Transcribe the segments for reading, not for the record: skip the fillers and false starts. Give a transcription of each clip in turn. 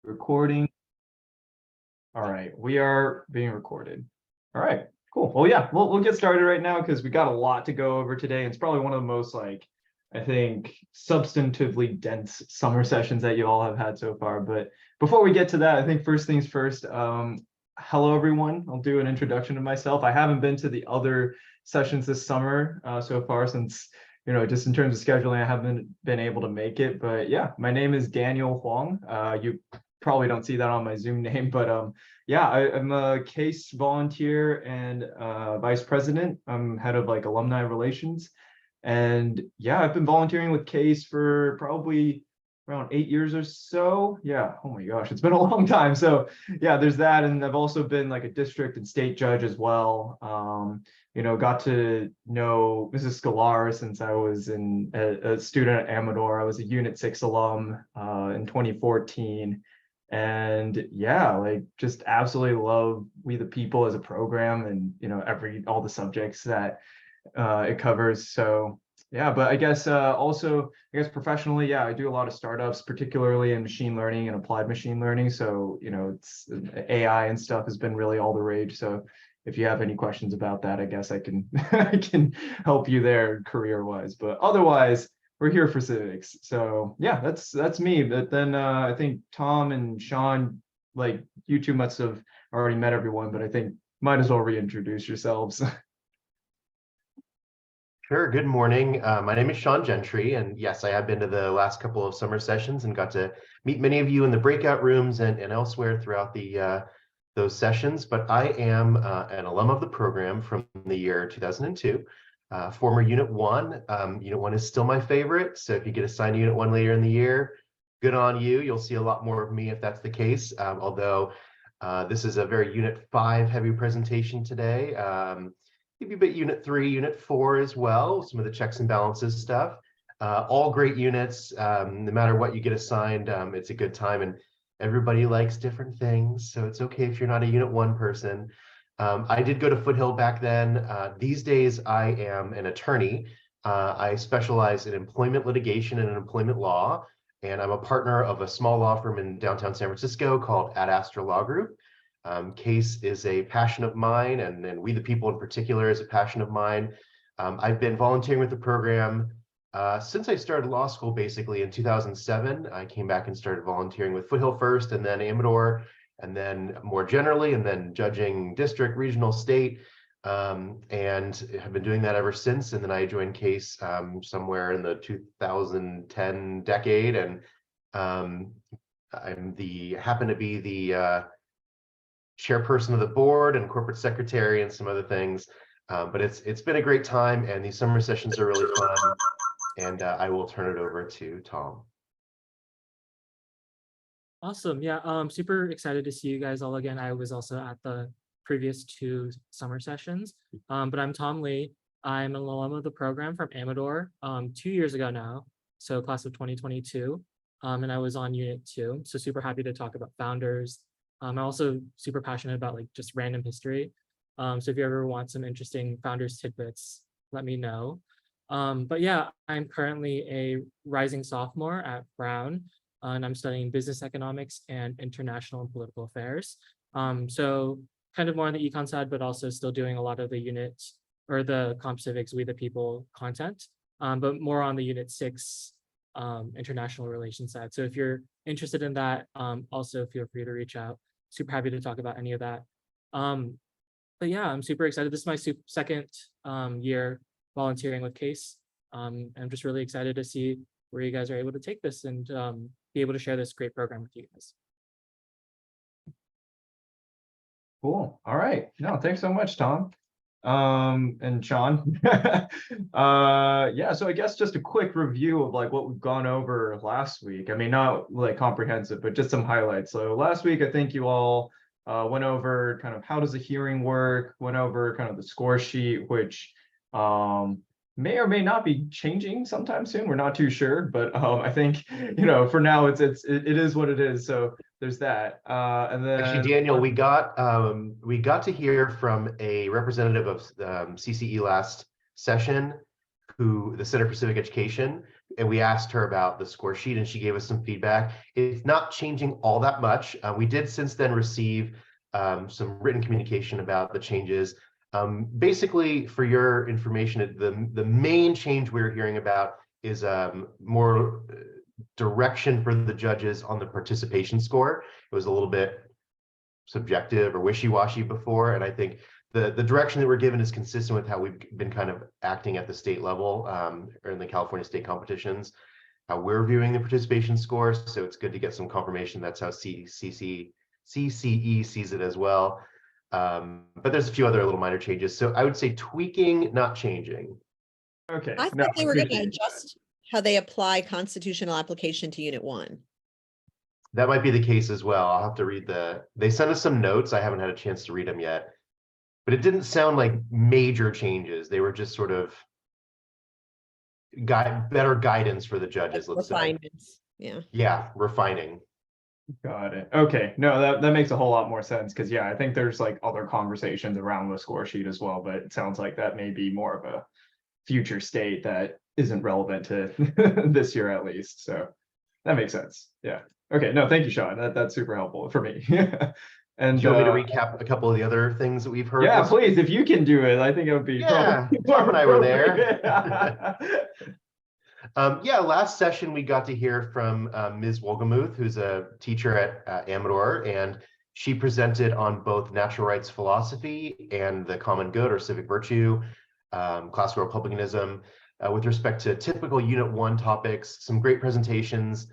Recording. All right, we are being recorded. All right, cool. Well, yeah, we'll get started right now because we got a lot to go over today. It's probably one of the most I think substantively dense summer sessions that you all have had so far. But before we get to that, I think first things first. Hello everyone. I'll do an introduction to myself. I haven't been to the other sessions this summer so far since just in terms of scheduling, I haven't been able to make it. But yeah, my name is Daniel Huang. You probably don't see that on my Zoom name, but yeah, I'm a CACE volunteer and vice president. I'm head of alumni relations. And yeah, I've been volunteering with CACE for probably around 8 years or so. Yeah, oh my gosh, it's been a long time. So yeah, there's that. And I've also been a district and state judge as well. Got to know Mrs. Scalar since I was a student at Amador. I was a Unit 6 alum in 2014. And yeah, just absolutely love We the People as a program and all the subjects that it covers. So yeah, but I guess professionally, yeah, I do a lot of startups, particularly in machine learning and applied machine learning. So it's AI and stuff has been really all the rage. So if you have any questions about that, I guess I can I can help you there career wise. But otherwise, we're here for civics. So yeah, that's me. But then I think Tom and Sean, you two must have already met everyone, but I think might as well reintroduce yourselves. Sure. Good morning. My name is Sean Gentry, and yes, I have been to the last couple of summer sessions and got to meet many of you in the breakout rooms and elsewhere throughout those sessions. But I am an alum of the program from the year 2002, former Unit 1. Unit 1 is still my favorite, so if you get assigned to Unit 1 later in the year, good on you. You'll see a lot more of me if that's the case, although this is a very Unit 5 heavy presentation today. Maybe a bit Unit 3, Unit 4 as well, some of the checks and balances stuff. All great units, no matter what you get assigned, it's a good time, and everybody likes different things, so it's okay if you're not a Unit 1 person. I did go to Foothill back then. These days, I am an attorney. I specialize in employment litigation and employment law, and I'm a partner of a small law firm in downtown San Francisco called Ad Astra Law Group. CACE is a passion of mine, and We the People in particular is a passion of mine. I've been volunteering with the program since I started law school, basically in 2007. I came back and started volunteering with Foothill first, and then Amador, and then more generally, and then judging district, regional, state, and have been doing that ever since. And then I joined CACE somewhere in the 2010 decade, and happen to be the chairperson of the board and corporate secretary and some other things, but it's been a great time, and these summer sessions are really fun. And I will turn it over to Tom. Awesome. Yeah, super excited to see you guys all again. I was also at the previous 2 summer sessions, but I'm Tom Lee. I'm an alum of the program from Amador 2 years ago now, so class of 2022, and I was on Unit 2, so super happy to talk about founders. I'm also super passionate about just random history. So if you ever want some interesting founders tidbits, let me know. But yeah, I'm currently a rising sophomore at Brown, and I'm studying business economics and international and political affairs. So kind of more on the econ side, but also still doing a lot of the unit or the Comp Civics We the People content, but more on the Unit 6 international relations side. So if you're interested in that, also feel free to reach out. Super happy to talk about any of that. But yeah, I'm super excited. This is my second year volunteering with CACE. I'm just really excited to see where you guys are able to take this and be able to share this great program with you guys. Cool. All right. No, thanks so much, Tom. And Sean. Yeah, so I guess just a quick review of what we've gone over last week. I mean, not comprehensive, but just some highlights. So last week, I think you all went over kind of how does a hearing work, went over kind of the score sheet, which may or may not be changing sometime soon. We're not too sure, but I think for now it is what it is. So there's that. And then actually, Daniel, we got to hear from a representative of CCE last session, the Center for Civic Education, and we asked her about the score sheet, and she gave us some feedback. It's not changing all that much. We did since then receive some written communication about the changes. Basically, for your information, the main change we're hearing about is more direction for the judges on the participation score. It was a little bit subjective or wishy-washy before, and I think the direction that we're given is consistent with how we've been kind of acting at the state level or in the California state competitions, how we're viewing the participation score. So it's good to get some confirmation that's how CCE sees it as well. But there's a few other little minor changes. So I would say tweaking, not changing. Okay. I no, thought they were going to appreciate that. adjust how they apply constitutional application to Unit 1. That might be the case as well. I'll have to read they sent us some notes. I haven't had a chance to read them yet, but it didn't sound like major changes. They were just sort of better guidance for the judges, let's say. Refinements. Yeah. Yeah, refining. Got it. Okay. No, that makes a whole lot more sense because yeah, I think there's like other conversations around the score sheet as well, but it sounds like that may be more of a future state that isn't relevant to this year at least. So that makes sense. Yeah. Okay. No, thank you, Sean. That's super helpful for me. And Do you want me to recap a couple of the other things that we've heard? yeah, this please, if you can do it, I think it would be Yeah, probably Tom and I were there. appropriate. Yeah, last session we got to hear from Ms. Wolgamuth, who's a teacher at Amador, and she presented on both natural rights philosophy and the common good or civic virtue, classical republicanism, with respect to typical Unit 1 topics. Some great presentations.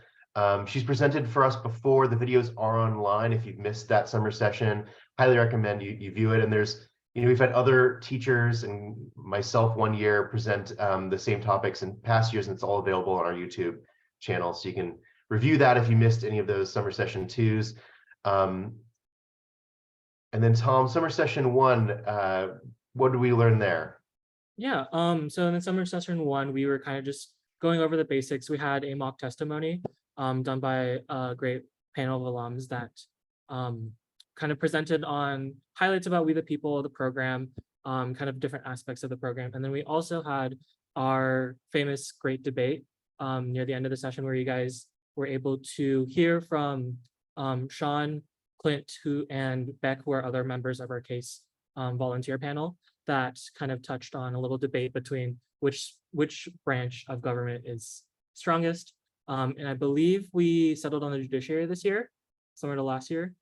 She's presented for us before. The videos are online. If you've missed that summer session, highly recommend you view it. And there's, we've had other teachers and myself one year present the same topics in past years, and it's all available on our YouTube channel. So you can review that if you missed any of those summer session 2s. And then Tom, summer session 1, what did we learn there? Yeah, so in the summer session 1, we were kind of just going over the basics. We had a mock testimony done by a great panel of alums that kind of presented on highlights about We the People, the program, kind of different aspects of the program. And then we also had our famous great debate near the end of the session where you guys were able to hear from Sean, Clint, and Beck, who are other members of our CACE volunteer panel, that kind of touched on a little debate between which branch of government is strongest. And I believe we settled on the judiciary this year, similar to last year.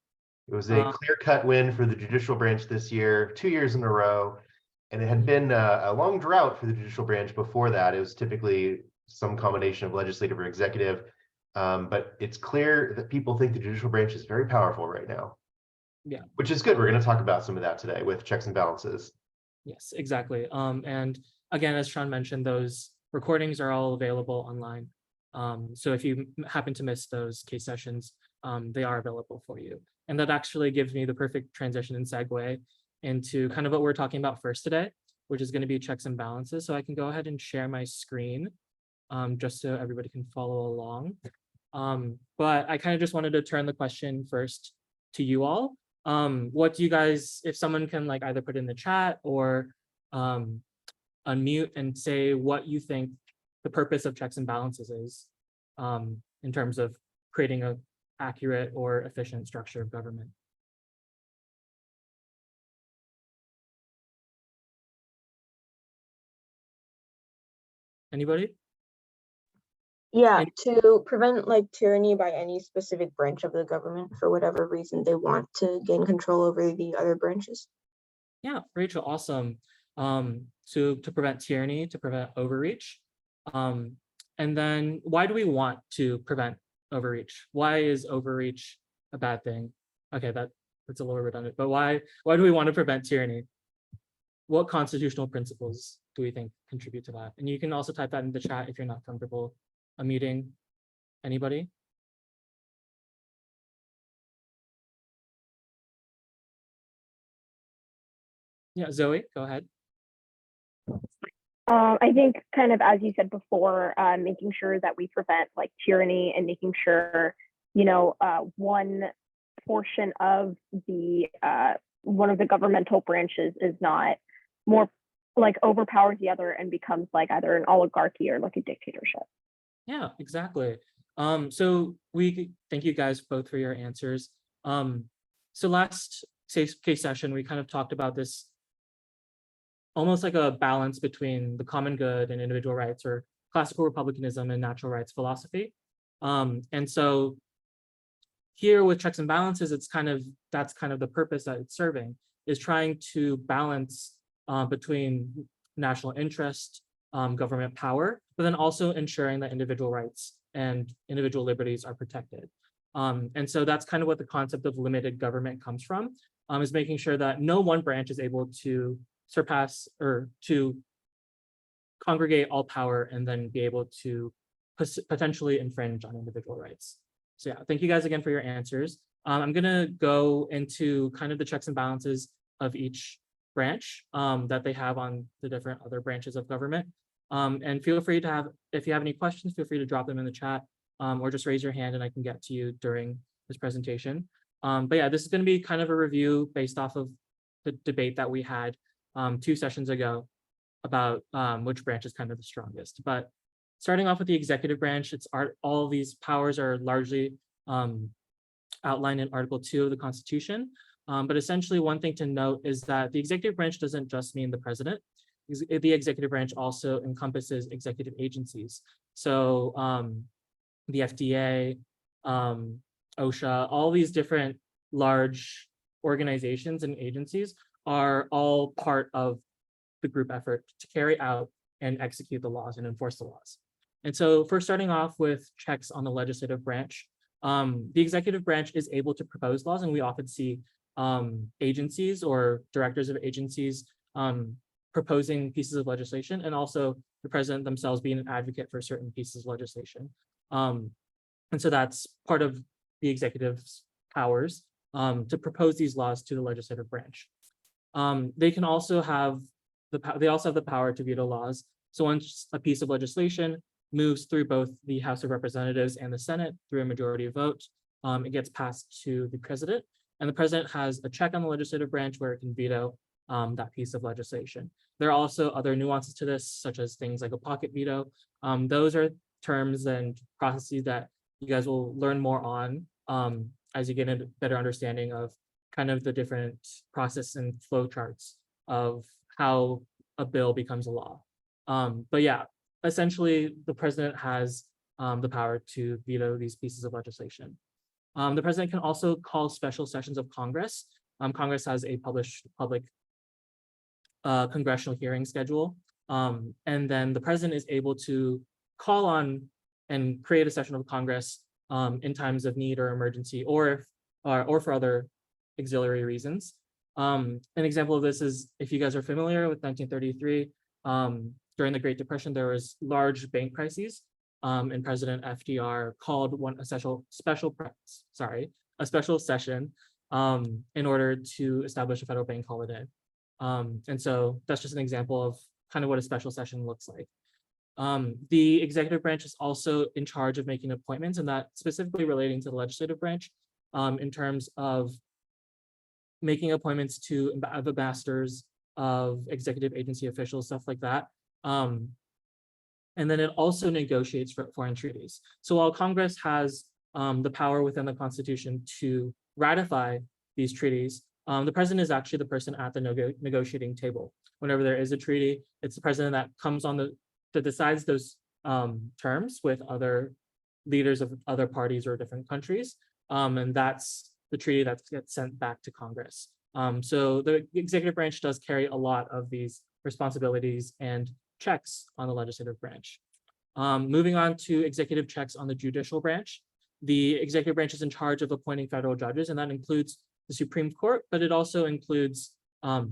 It was a clear-cut win for the judicial branch this year, 2 years in a row. And it had been a long drought for the judicial branch before that. It was typically some combination of legislative or executive. But it's clear that people think the judicial branch is very powerful right now. Yeah. Which is good. We're going to talk about some of that today with checks and balances. Yes, exactly. And again, as Sean mentioned, those recordings are all available online. So if you happen to miss those case sessions, they are available for you. And that actually gives me the perfect transition and segue into kind of what we're talking about first today, which is going to be checks and balances. So I can go ahead and share my screen just so everybody can follow along. But I kind of just wanted to turn the question first to you all. What do you guys, if someone can like either put in the chat or unmute and say what you think the purpose of checks and balances is in terms of creating a accurate or efficient structure of government. Anybody? Yeah, to prevent like tyranny by any specific branch of the government for whatever reason they want to gain control over the other branches. Yeah, Rachel, awesome. To prevent tyranny, to prevent overreach. And then why do we want to prevent overreach? Why is overreach a bad thing? Okay, that's a little redundant, but why do we want to prevent tyranny? What constitutional principles do we think contribute to that? And you can also type that in the chat if you're not comfortable unmuting. Anybody? Yeah, Zoe, go ahead. I think kind of as you said before, making sure that we prevent like tyranny and making sure, one portion of the one of the governmental branches is not more like overpowers the other and becomes like either an oligarchy or like a dictatorship. Yeah, exactly. So we thank you guys both for your answers. So last case session, we kind of talked about this almost like a balance between the common good and individual rights, or classical republicanism and natural rights philosophy. And so here with checks and balances, that's kind of the purpose that it's serving, is trying to balance between national interest, government power, but then also ensuring that individual rights and individual liberties are protected. And so that's kind of what the concept of limited government comes from, is making sure that no one branch is able to surpass or to congregate all power and then be able to potentially infringe on individual rights. So yeah, thank you guys again for your answers. I'm gonna go into kind of the checks and balances of each branch that they have on the different other branches of government. And feel free to have, if you have any questions, feel free to drop them in the chat or just raise your hand and I can get to you during this presentation. But yeah, this is gonna be kind of a review based off of the debate that we had 2 sessions ago about which branch is kind of the strongest. But starting off with the executive branch, all these powers are largely outlined in Article 2 of the Constitution. But essentially, one thing to note is that the executive branch doesn't just mean the president. The executive branch also encompasses executive agencies. So the FDA, OSHA, all these different large organizations and agencies are all part of the group effort to carry out and execute the laws and enforce the laws. And so first starting off with checks on the legislative branch, the executive branch is able to propose laws, and we often see agencies or directors of agencies proposing pieces of legislation, and also the president themselves being an advocate for certain pieces of legislation. And so that's part of the executive's powers to propose these laws to the legislative branch. They can also have the power to veto laws. So once a piece of legislation moves through both the House of Representatives and the Senate through a majority vote, it gets passed to the president, and the president has a check on the legislative branch where it can veto that piece of legislation. There are also other nuances to this, such as things like a pocket veto. Those are terms and processes that you guys will learn more on as you get a better understanding of kind of the different process and flow charts of how a bill becomes a law. But yeah, essentially the president has the power to veto these pieces of legislation. The president can also call special sessions of Congress. Congress has a published public congressional hearing schedule. And then the president is able to call on and create a session of Congress in times of need or emergency, or for other auxiliary reasons. An example of this is, if you guys are familiar with 1933, during the Great Depression, there was large bank crises, and President FDR called a special session in order to establish a federal bank holiday. And so that's just an example of kind of what a special session looks like. The executive branch is also in charge of making appointments, and that specifically relating to the legislative branch in terms of making appointments to ambassadors, of executive agency officials, stuff like that. And then it also negotiates for foreign treaties. So while Congress has the power within the Constitution to ratify these treaties, the president is actually the person at the negotiating table. Whenever there is a treaty, it's the president that comes on that decides those terms with other leaders of other parties or different countries. And that's the treaty that gets sent back to Congress. So the executive branch does carry a lot of these responsibilities and checks on the legislative branch. Moving on to executive checks on the judicial branch. The executive branch is in charge of appointing federal judges, and that includes the Supreme Court, but it also includes a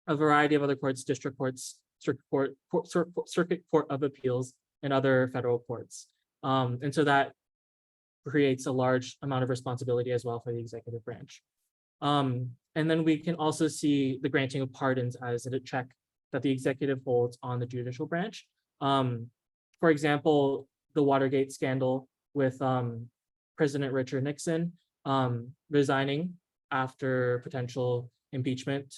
variety of other courts, district courts, circuit court of appeals, and other federal courts. And so that creates a large amount of responsibility as well for the executive branch. And then we can also see the granting of pardons as a check that the executive holds on the judicial branch. For example, the Watergate scandal with President Richard Nixon resigning after potential impeachment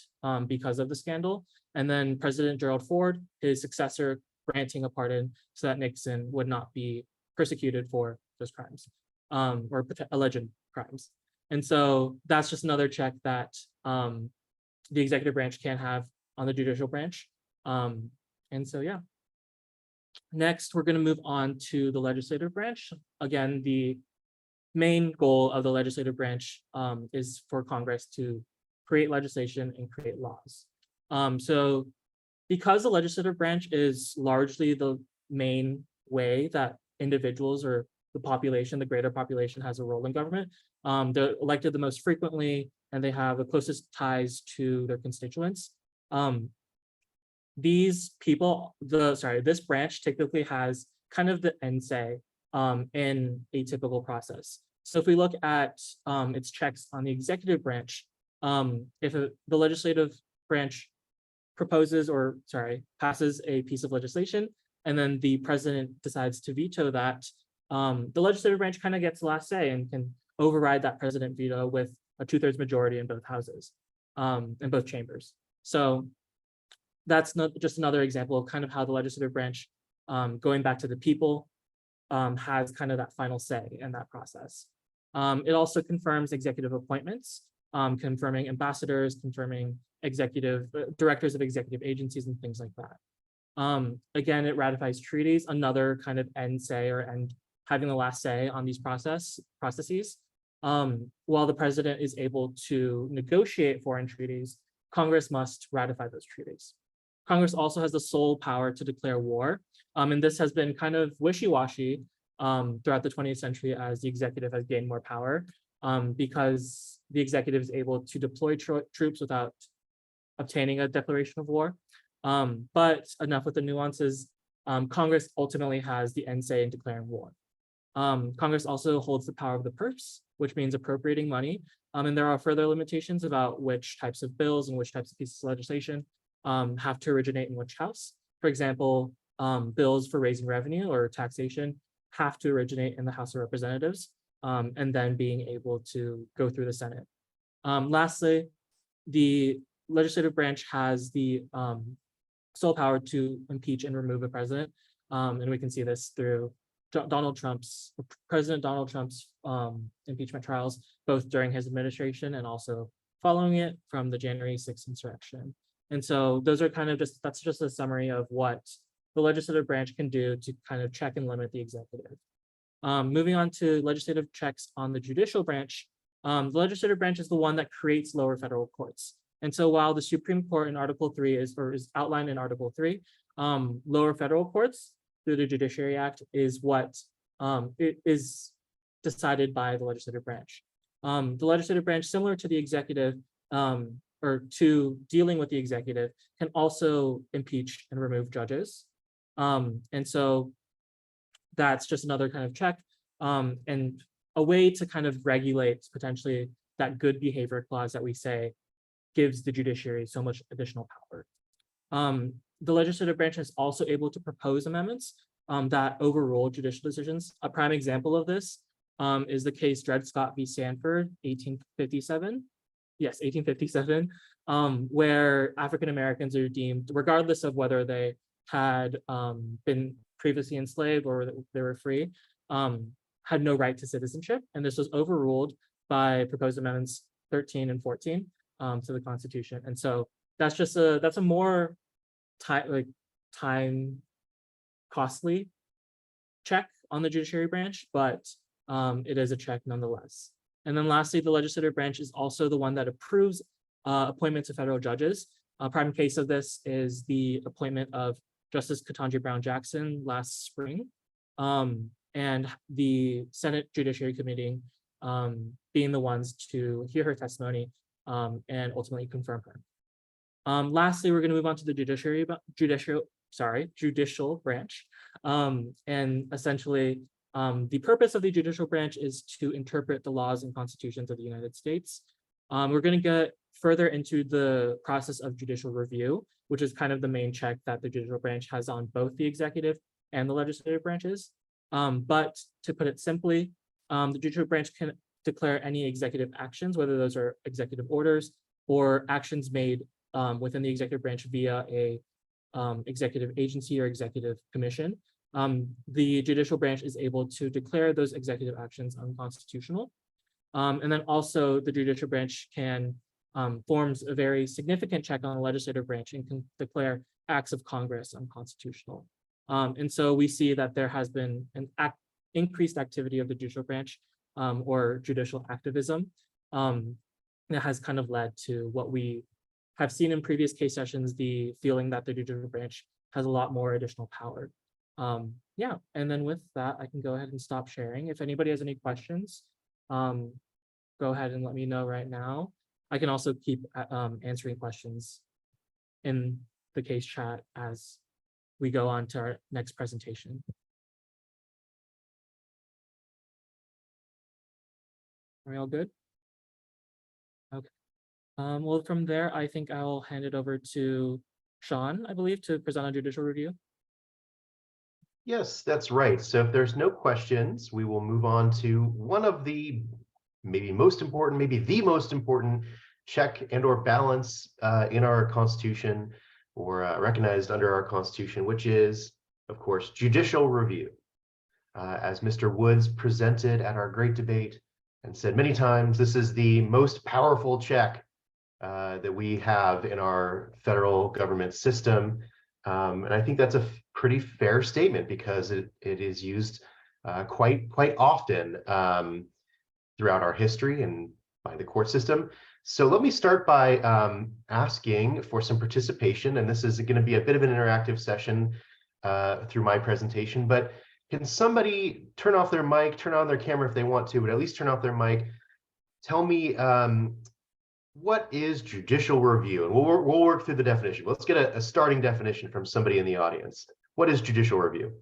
because of the scandal. And then President Gerald Ford, his successor, granting a pardon so that Nixon would not be persecuted for those crimes, or alleged crimes. And so that's just another check that the executive branch can have on the judicial branch. And so, yeah. Next, we're going to move on to the legislative branch. Again, the main goal of the legislative branch is for Congress to create legislation and create laws. So because the legislative branch is largely the main way that individuals or the population, the greater population, has a role in government, they're elected the most frequently and they have the closest ties to their constituents. These people, this branch typically has kind of the end say in a typical process. So if we look at its checks on the executive branch, if the legislative branch passes a piece of legislation, and then the president decides to veto that, the legislative branch kind of gets the last say and can override that president veto with a 2/3 majority in both houses, in both chambers. So that's not just another example of kind of how the legislative branch, going back to the people, has kind of that final say in that process. It also confirms executive appointments, confirming ambassadors, confirming directors of executive agencies and things like that. Again, it ratifies treaties, another kind of end say or having the last say on these processes. While the president is able to negotiate foreign treaties, Congress must ratify those treaties. Congress also has the sole power to declare war. And this has been kind of wishy-washy throughout the 20th century as the executive has gained more power, because the executive is able to deploy troops without obtaining a declaration of war. But enough with the nuances. Congress ultimately has the end say in declaring war. Congress also holds the power of the purse, which means appropriating money. And there are further limitations about which types of bills and which types of pieces of legislation have to originate in which house. For example, bills for raising revenue or taxation have to originate in the House of Representatives, and then being able to go through the Senate. Lastly, the legislative branch has the sole power to impeach and remove a president. And we can see this through President Donald Trump's impeachment trials, both during his administration and also following it from the January 6th insurrection. And so those are kind of that's just a summary of what the legislative branch can do to kind of check and limit the executive. Moving on to legislative checks on the judicial branch, the legislative branch is the one that creates lower federal courts. And so while the Supreme Court in Article 3 is outlined in Article 3, lower federal courts through the Judiciary Act is what it is decided by the legislative branch. The legislative branch, similar to the executive, or to dealing with the executive, can also impeach and remove judges. And so that's just another kind of check, and a way to kind of regulate potentially that good behavior clause that we say gives the judiciary so much additional power. The legislative branch is also able to propose amendments that overrule judicial decisions. A prime example of this is the case Dred Scott v. Sanford, 1857. Yes, 1857, where African Americans are deemed, regardless of whether they had been previously enslaved or they were free, had no right to citizenship. And this was overruled by proposed amendments 13 and 14 to the Constitution. And so that's a more time costly check on the judiciary branch, but it is a check nonetheless. And then lastly, the legislative branch is also the one that approves appointments of federal judges. A prime case of this is the appointment of Justice Ketanji Brown Jackson last spring, and the Senate Judiciary Committee being the ones to hear her testimony and ultimately confirm her. Lastly, we're going to move on to the judicial branch. And essentially, the purpose of the judicial branch is to interpret the laws and constitutions of the United States. We're going to get further into the process of judicial review, which is kind of the main check that the judicial branch has on both the executive and the legislative branches. But to put it simply, the judicial branch can declare any executive actions, whether those are executive orders or actions made within the executive branch via a executive agency or executive commission. the judicial branch is able to declare those executive actions unconstitutional. And then also the judicial branch can forms a very significant check on the legislative branch and can declare acts of Congress unconstitutional. And so we see that there has been an increased activity of the judicial branch or judicial activism that has kind of led to what we have seen in previous case sessions, the feeling that the judicial branch has a lot more additional power. Yeah, and then with that, I can go ahead and stop sharing. If anybody has any questions, go ahead and let me know right now. I can also keep answering questions in the case chat as we go on to our next presentation. Are we all good? Okay. Well, from there, I think I'll hand it over to Sean, I believe, to present on judicial review. Yes, that's right. So if there's no questions, we will move on to one of the maybe most important, maybe the most important check and or balance in our Constitution or recognized under our Constitution, which is, of course, judicial review. As Mr. Woods presented at our great debate and said many times, this is the most powerful check that we have in our federal government system. And I think that's a pretty fair statement because it is used quite often throughout our history and by the court system. So let me start by asking for some participation, and this is going to be a bit of an interactive session through my presentation, but can somebody turn off their mic, turn on their camera if they want to, but at least turn off their mic. Tell me what is judicial review? And we'll work through the definition. Let's get a starting definition from somebody in the audience. What is judicial review?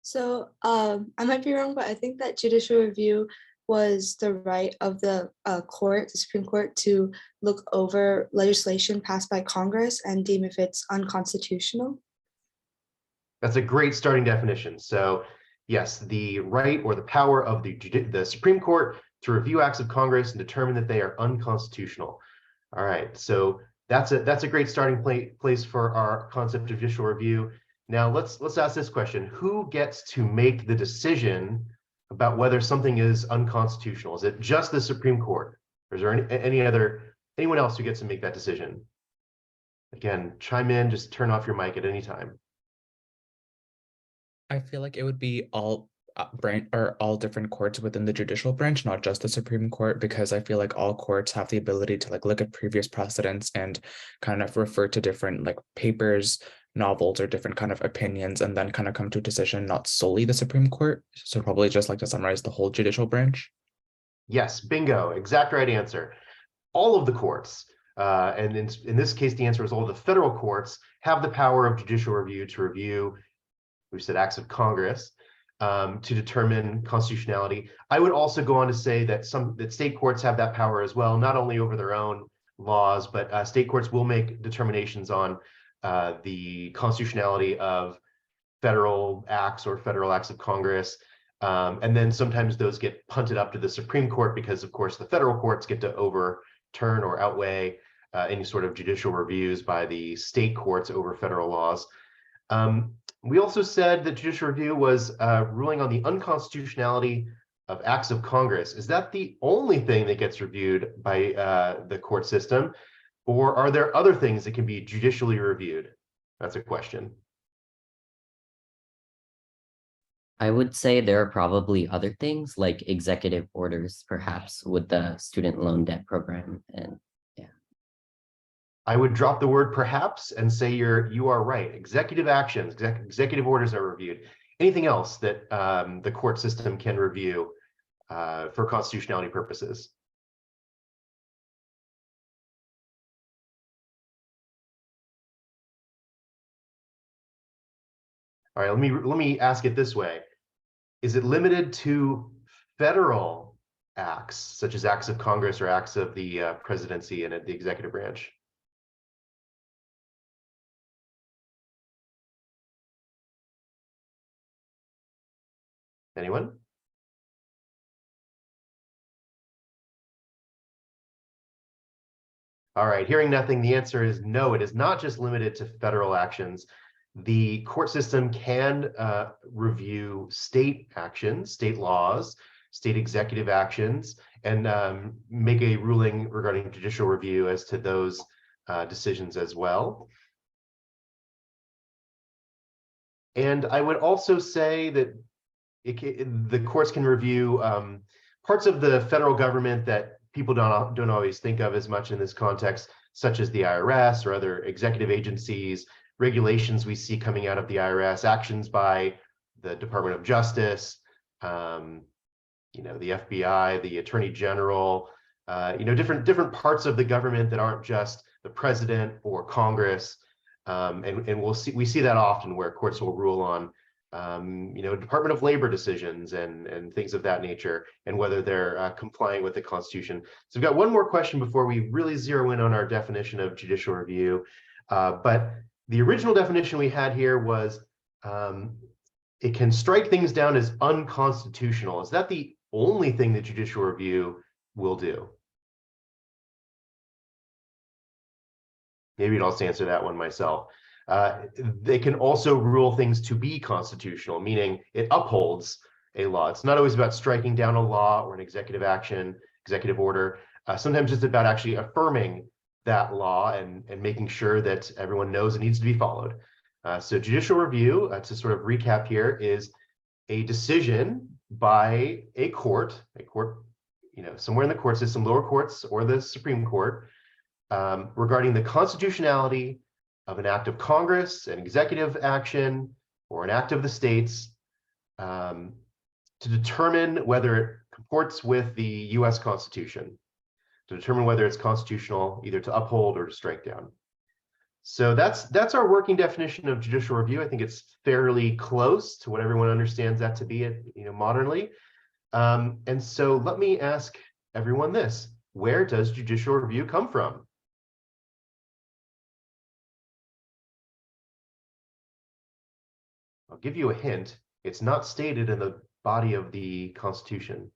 So I might be wrong, but I think that judicial review was the right of the court, the Supreme Court, to look over legislation passed by Congress and deem if it's unconstitutional. That's a great starting definition. So yes, the right or the power of the Supreme Court to review acts of Congress and determine that they are unconstitutional. All right, so that's a great starting place for our concept of judicial review. Now let's ask this question: who gets to make the decision about whether something is unconstitutional? Is it just the Supreme Court, or is there anyone else who gets to make that decision? Again, chime in, just turn off your mic at any time. I feel like it would be all all different courts within the judicial branch, not just the Supreme Court, because I feel like all courts have the ability to look at previous precedents and kind of refer to different papers, novels, or different kind of opinions, and then kind of come to a decision, not solely the Supreme Court. So probably just to summarize the whole judicial branch. Yes, bingo, exact right answer. All of the courts, and in this case, the answer is all of the federal courts have the power of judicial review to review, we said, acts of Congress to determine constitutionality. I would also go on to say that state courts have that power as well, not only over their own laws, but state courts will make determinations on the constitutionality of federal acts or federal acts of Congress. And then sometimes those get punted up to the Supreme Court because, of course, the federal courts get to overturn or outweigh any sort of judicial reviews by the state courts over federal laws. We also said that judicial review was ruling on the unconstitutionality of acts of Congress. Is that the only thing that gets reviewed by the court system, or are there other things that can be judicially reviewed? That's a question. I would say there are probably other things like executive orders, perhaps with the student loan debt program. And I would drop the word perhaps and say you are right. Executive actions, executive orders are reviewed. Anything else that the court system can review for constitutionality purposes? All right, let me ask it this way. Is it limited to federal acts, such as acts of Congress or acts of the presidency and the executive branch? Anyone? All right, hearing nothing, the answer is no, it is not just limited to federal actions. The court system can review state actions, state laws, state executive actions, and make a ruling regarding judicial review as to those decisions as well. And I would also say that the courts can review parts of the federal government that people don't always think of as much in this context, such as the IRS or other executive agencies, regulations we see coming out of the IRS, actions by the Department of Justice, the FBI, the Attorney General, different parts of the government that aren't just the president or Congress. And we see that often where courts will rule on Department of Labor decisions and things of that nature, and whether they're complying with the Constitution. So we've got one more question before we really zero in on our definition of judicial review. But the original definition we had here was it can strike things down as unconstitutional. Is that the only thing that judicial review will do? Maybe I'll just answer that one myself. They can also rule things to be constitutional, meaning it upholds a law. It's not always about striking down a law or an executive action, executive order. Sometimes it's about actually affirming that law and making sure that everyone knows it needs to be followed. So judicial review, to sort of recap here, is a decision by a court, somewhere in the court system, lower courts or the Supreme Court, regarding the constitutionality of an act of Congress, an executive action, or an act of the states, to determine whether it comports with the US Constitution, to determine whether it's constitutional either to uphold or to strike down. So that's our working definition of judicial review. I think it's fairly close to what everyone understands that to be, modernly. And so let me ask everyone this: where does judicial review come from? I'll give you a hint. It's not stated in the body of the Constitution.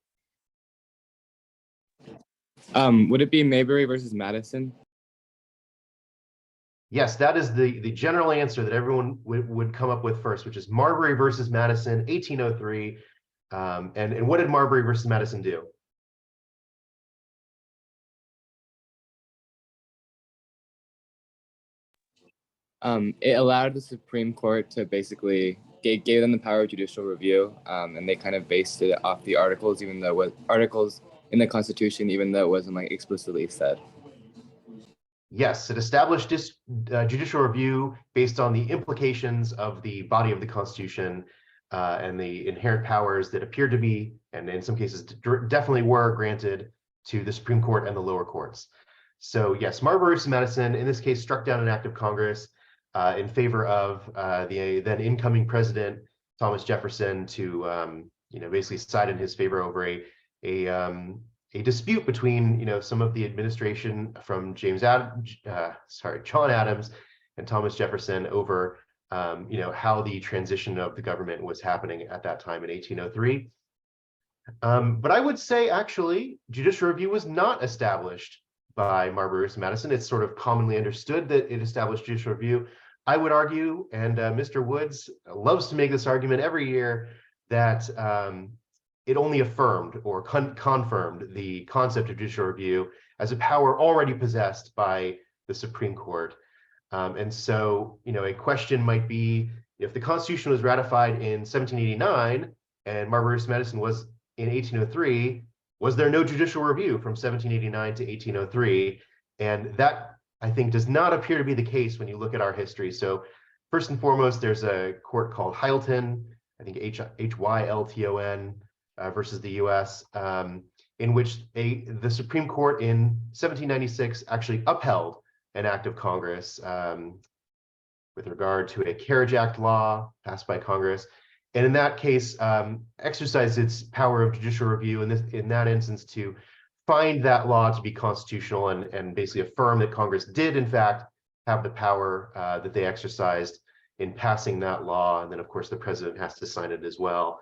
Would it be Mayberry versus Madison? Yes, that is the general answer that everyone would come up with first, which is Marbury versus Madison, 1803. And what did Marbury versus Madison do? It allowed the Supreme Court to basically gave them the power of judicial review, and they kind of based it off the articles, even though what articles in the Constitution, even though it wasn't like explicitly said. Yes, it established judicial review based on the implications of the body of the Constitution and the inherent powers that appeared to be, and in some cases definitely were, granted to the Supreme Court and the lower courts. So yes, Marbury versus Madison, in this case, struck down an act of Congress in favor of the then incoming president, Thomas Jefferson, to basically side in his favor over a dispute between some of the administration from John Adams and Thomas Jefferson over how the transition of the government was happening at that time in 1803. But I would say actually judicial review was not established by Marbury versus Madison. It's sort of commonly understood that it established judicial review. I would argue, and Mr. Woods loves to make this argument every year, that it only affirmed or confirmed the concept of judicial review as a power already possessed by the Supreme Court. And so, a question might be, if the Constitution was ratified in 1789 and Marbury versus Madison was in 1803, was there no judicial review from 1789 to 1803? And that, I think, does not appear to be the case when you look at our history. So first and foremost, there's a court called Hylton, I think Hylton versus the US, in which the Supreme Court in 1796 actually upheld an act of Congress with regard to a Carriage Act law passed by Congress. And in that case, exercised its power of judicial review in that instance to find that law to be constitutional and basically affirm that Congress did, in fact, have the power that they exercised in passing that law. And then, of course, the president has to sign it as well.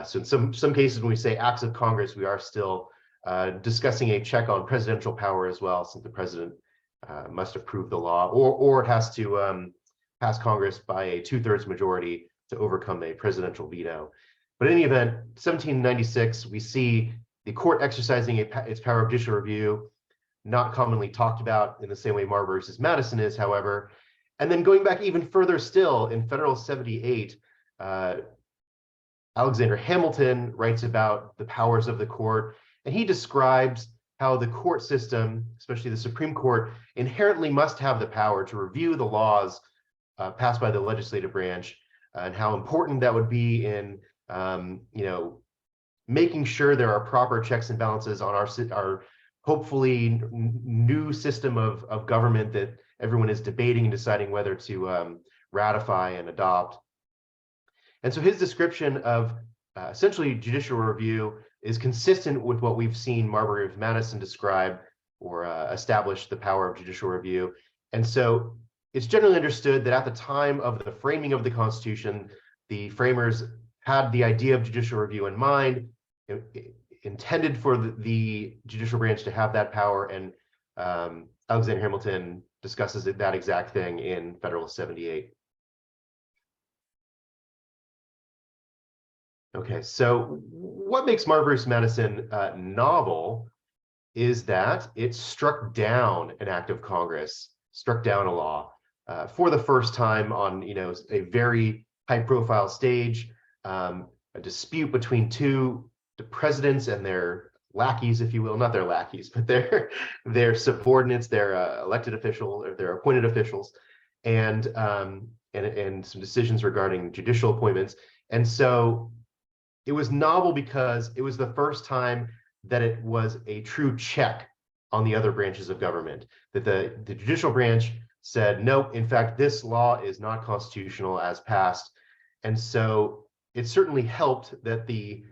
So in some cases, when we say acts of Congress, we are still discussing a check on presidential power as well, since the president must approve the law, or it has to pass Congress by a 2/3 majority to overcome a presidential veto. But in any event, 1796, we see the court exercising its power of judicial review, not commonly talked about in the same way Marbury versus Madison is, however. And then going back even further still, in Federal 78, Alexander Hamilton writes about the powers of the court, and he describes how the court system, especially the Supreme Court, inherently must have the power to review the laws passed by the legislative branch, and how important that would be in making sure there are proper checks and balances on our hopefully new system of government that everyone is debating and deciding whether to ratify and adopt. And so his description of essentially judicial review is consistent with what we've seen Marbury of Madison describe or establish the power of judicial review. And so it's generally understood that at the time of the framing of the Constitution, the framers had the idea of judicial review in mind, intended for the judicial branch to have that power, and Alexander Hamilton discusses that exact thing in Federal 78. Okay, so what makes Marbury v. Madison novel is that it struck down an act of Congress, struck down a law for the first time on a very high-profile stage, a dispute between the presidents and their lackeys, if you will, not their lackeys, but their subordinates, their elected officials or their appointed officials, and some decisions regarding judicial appointments. And so it was novel because it was the first time that it was a true check on the other branches of government, that the judicial branch said, no, in fact, this law is not constitutional as passed. And so it certainly helped that the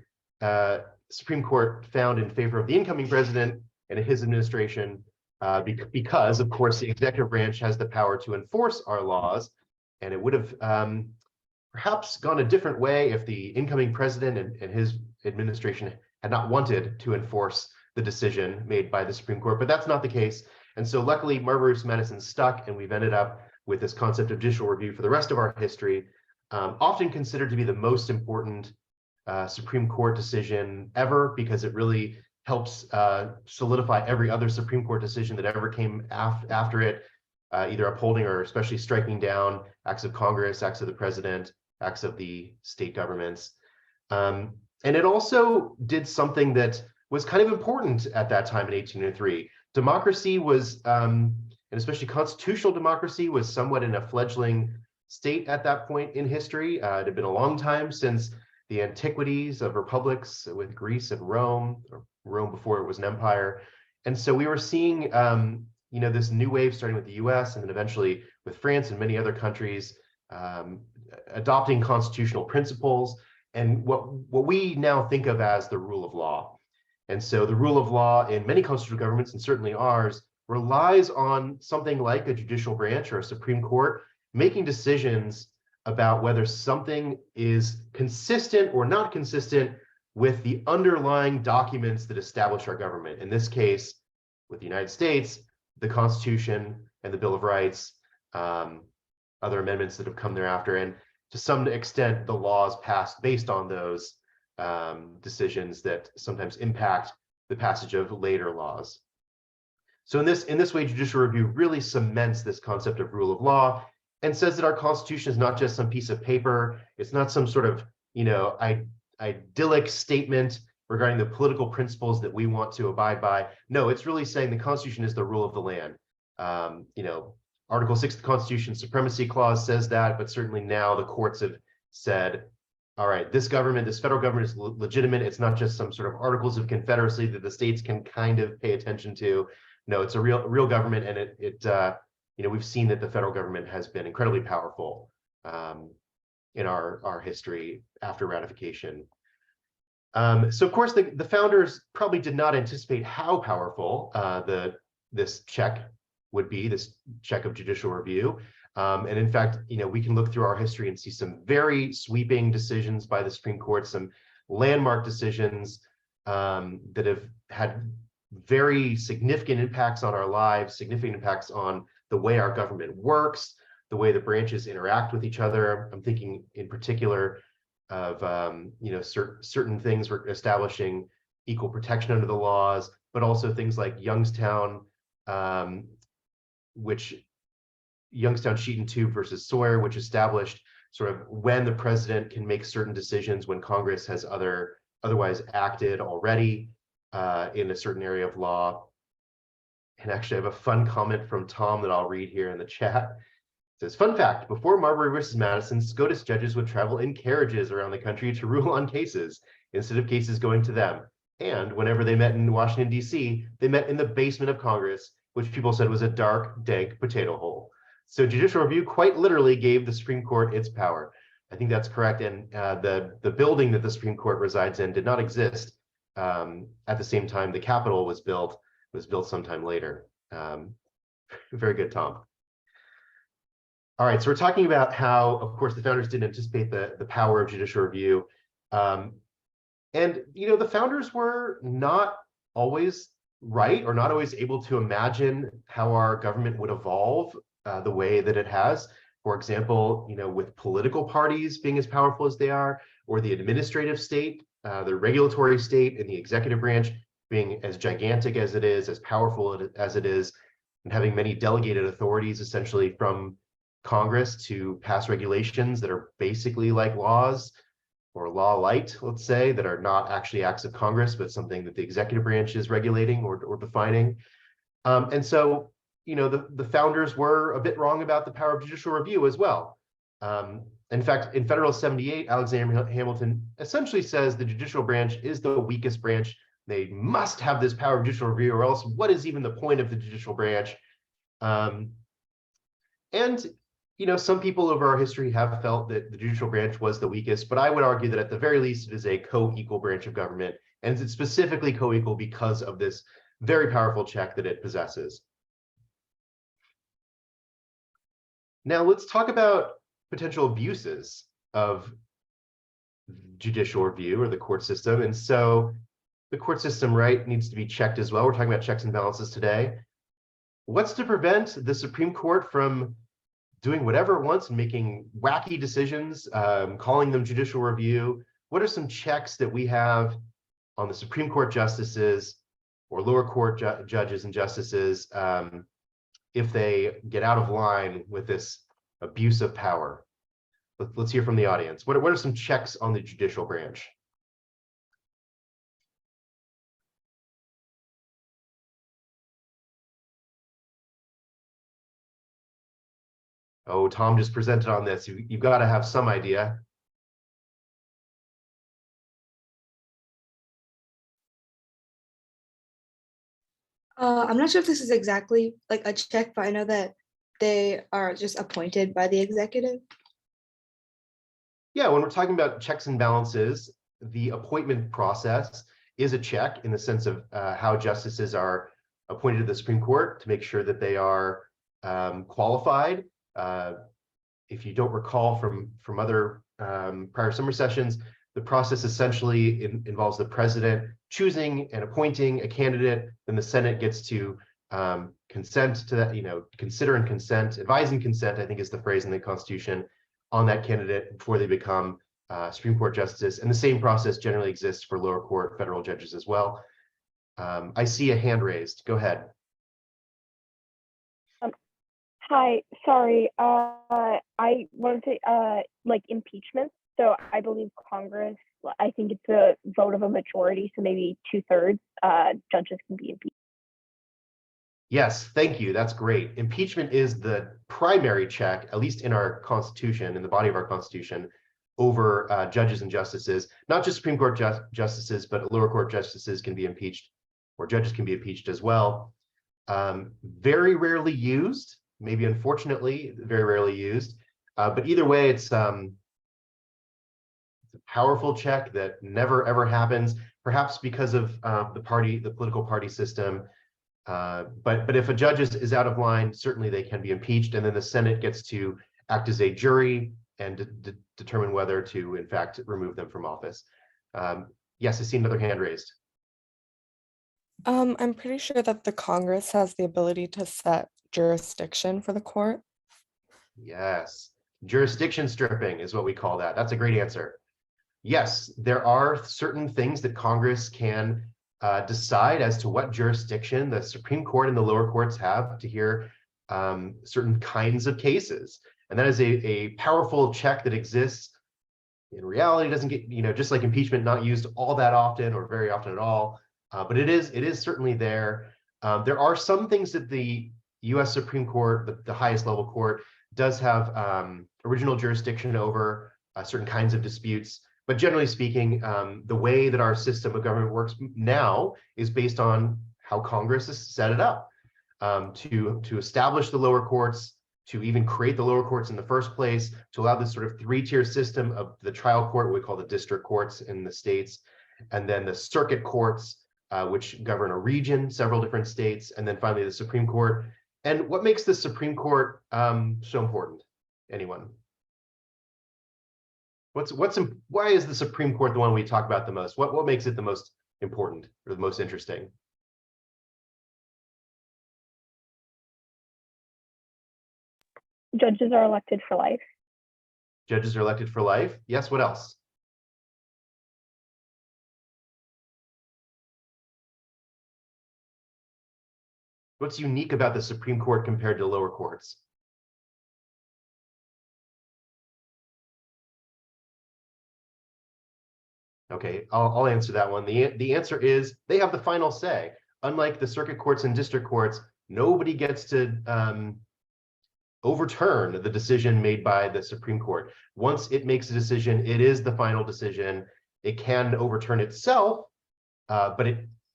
Supreme Court found in favor of the incoming president and his administration, because, of course, the executive branch has the power to enforce our laws. And it would have perhaps gone a different way if the incoming president and his administration had not wanted to enforce the decision made by the Supreme Court, but that's not the case. And so luckily, Marbury v. Madison stuck, and we've ended up with this concept of judicial review for the rest of our history, often considered to be the most important Supreme Court decision ever, because it really helps solidify every other Supreme Court decision that ever came after it, either upholding or especially striking down acts of Congress, acts of the president, acts of the state governments. And it also did something that was kind of important at that time in 1803. Democracy was, and especially constitutional democracy, was somewhat in a fledgling state at that point in history. It had been a long time since the antiquities of republics with Greece and Rome, or Rome before it was an empire. And so we were seeing this new wave starting with the US and then eventually with France and many other countries adopting constitutional principles and what we now think of as the rule of law. And so the rule of law in many constitutional governments, and certainly ours, relies on something like a judicial branch or a Supreme Court making decisions about whether something is consistent or not consistent with the underlying documents that establish our government. In this case, with the United States, the Constitution and the Bill of Rights, other amendments that have come thereafter, and to some extent, the laws passed based on those decisions that sometimes impact the passage of later laws. So in this way, judicial review really cements this concept of rule of law and says that our Constitution is not just some piece of paper. It's not some sort of idyllic statement regarding the political principles that we want to abide by. No, it's really saying the Constitution is the rule of the land. Article 6 of the Constitution, Supremacy Clause says that, but certainly now the courts have said, all right, this federal government is legitimate. It's not just some sort of articles of confederacy that the states can kind of pay attention to. No, it's a real government, and we've seen that the federal government has been incredibly powerful in our history after ratification. So of course, the founders probably did not anticipate how powerful this check would be, this check of judicial review. And in fact, we can look through our history and see some very sweeping decisions by the Supreme Court, some landmark decisions that have had very significant impacts on our lives, significant impacts on the way our government works, the way the branches interact with each other. I'm thinking in particular of certain things we're establishing equal protection under the laws, but also things like Youngstown, Sheet and Tube versus Sawyer, which established sort of when the president can make certain decisions when Congress has otherwise acted already in a certain area of law. And actually, I have a fun comment from Tom that I'll read here in the chat. It says, fun fact, before Marbury versus Madison, SCOTUS judges would travel in carriages around the country to rule on cases instead of cases going to them. And whenever they met in Washington, D.C., they met in the basement of Congress, which people said was a dark, dank potato hole. So judicial review quite literally gave the Supreme Court its power. I think that's correct. And the building that the Supreme Court resides in did not exist at the same time the Capitol was built. It was built sometime later. Very good, Tom. All right, so we're talking about how, of course, the founders didn't anticipate the power of judicial review. And, the founders were not always right or not always able to imagine how our government would evolve the way that it has. For example, with political parties being as powerful as they are, or the administrative state, the regulatory state, and the executive branch being as gigantic as it is, as powerful as it is, and having many delegated authorities essentially from Congress to pass regulations that are basically like laws or law light, let's say, that are not actually acts of Congress, but something that the executive branch is regulating or defining. And so, the founders were a bit wrong about the power of judicial review as well. In fact, in Federalist 78, Alexander Hamilton essentially says the judicial branch is the weakest branch. They must have this power of judicial review, or else what is even the point of the judicial branch? Some people over our history have felt that the judicial branch was the weakest, but I would argue that at the very least, it is a co-equal branch of government, and it's specifically co-equal because of this very powerful check that it possesses. Now let's talk about potential abuses of judicial review or the court system. And so the court system, right, needs to be checked as well. We're talking about checks and balances today. What's to prevent the Supreme Court from doing whatever it wants and making wacky decisions, calling them judicial review? What are some checks that we have on the Supreme Court justices or lower court judges and justices if they get out of line with this abuse of power? Let's hear from the audience. What are some checks on the judicial branch? Oh, Tom just presented on this. You've got to have some idea. I'm not sure if this is exactly like a check, but I know that they are just appointed by the executive. Yeah, when we're talking about checks and balances, the appointment process is a check in the sense of how justices are appointed to the Supreme Court to make sure that they are qualified. If you don't recall from other prior summer sessions, the process essentially involves the president choosing and appointing a candidate, then the Senate gets to consent to that, consider and consent, advise and consent, I think is the phrase in the Constitution, on that candidate before they become Supreme Court justice. And the same process generally exists for lower court federal judges as well. I see a hand raised. Go ahead. Hi, sorry. I want to say like impeachment. So I believe Congress, I think it's a vote of a majority, so maybe 2/3 judges can be impeached. Yes, thank you. That's great. Impeachment is the primary check, at least in our Constitution, in the body of our Constitution, over judges and justices. Not just Supreme Court justices, but lower court justices can be impeached, or judges can be impeached as well. Very rarely used, maybe unfortunately, very rarely used. But either way, it's a powerful check that never ever happens, perhaps because of the political party system. But if a judge is out of line, certainly they can be impeached, and then the Senate gets to act as a jury and determine whether to, in fact, remove them from office. Yes, I see another hand raised. I'm pretty sure that the Congress has the ability to set jurisdiction for the court. Yes, jurisdiction stripping is what we call that. That's a great answer. Yes, there are certain things that Congress can decide as to what jurisdiction the Supreme Court and the lower courts have to hear certain kinds of cases. And that is a powerful check that exists. In reality, doesn't get, just like impeachment, not used all that often or very often at all. But it is certainly there. There are some things that the U.S. Supreme Court, the highest level court, does have original jurisdiction over certain kinds of disputes. But generally speaking, the way that our system of government works now is based on how Congress has set it up to establish the lower courts, to even create the lower courts in the first place, to allow this sort of three-tier system of the trial court, what we call the district courts in the states, and then the circuit courts, which govern a region, several different states, and then finally the Supreme Court. And what makes the Supreme Court so important? Anyone? Why is the Supreme Court the one we talk about the most? What makes it the most important or the most interesting? Judges are elected for life. Judges are elected for life. Yes, what else? What's unique about the Supreme Court compared to lower courts? Okay, I'll answer that one. The answer is they have the final say. Unlike the circuit courts and district courts, nobody gets to overturn the decision made by the Supreme Court. Once it makes a decision, it is the final decision. It can overturn itself, but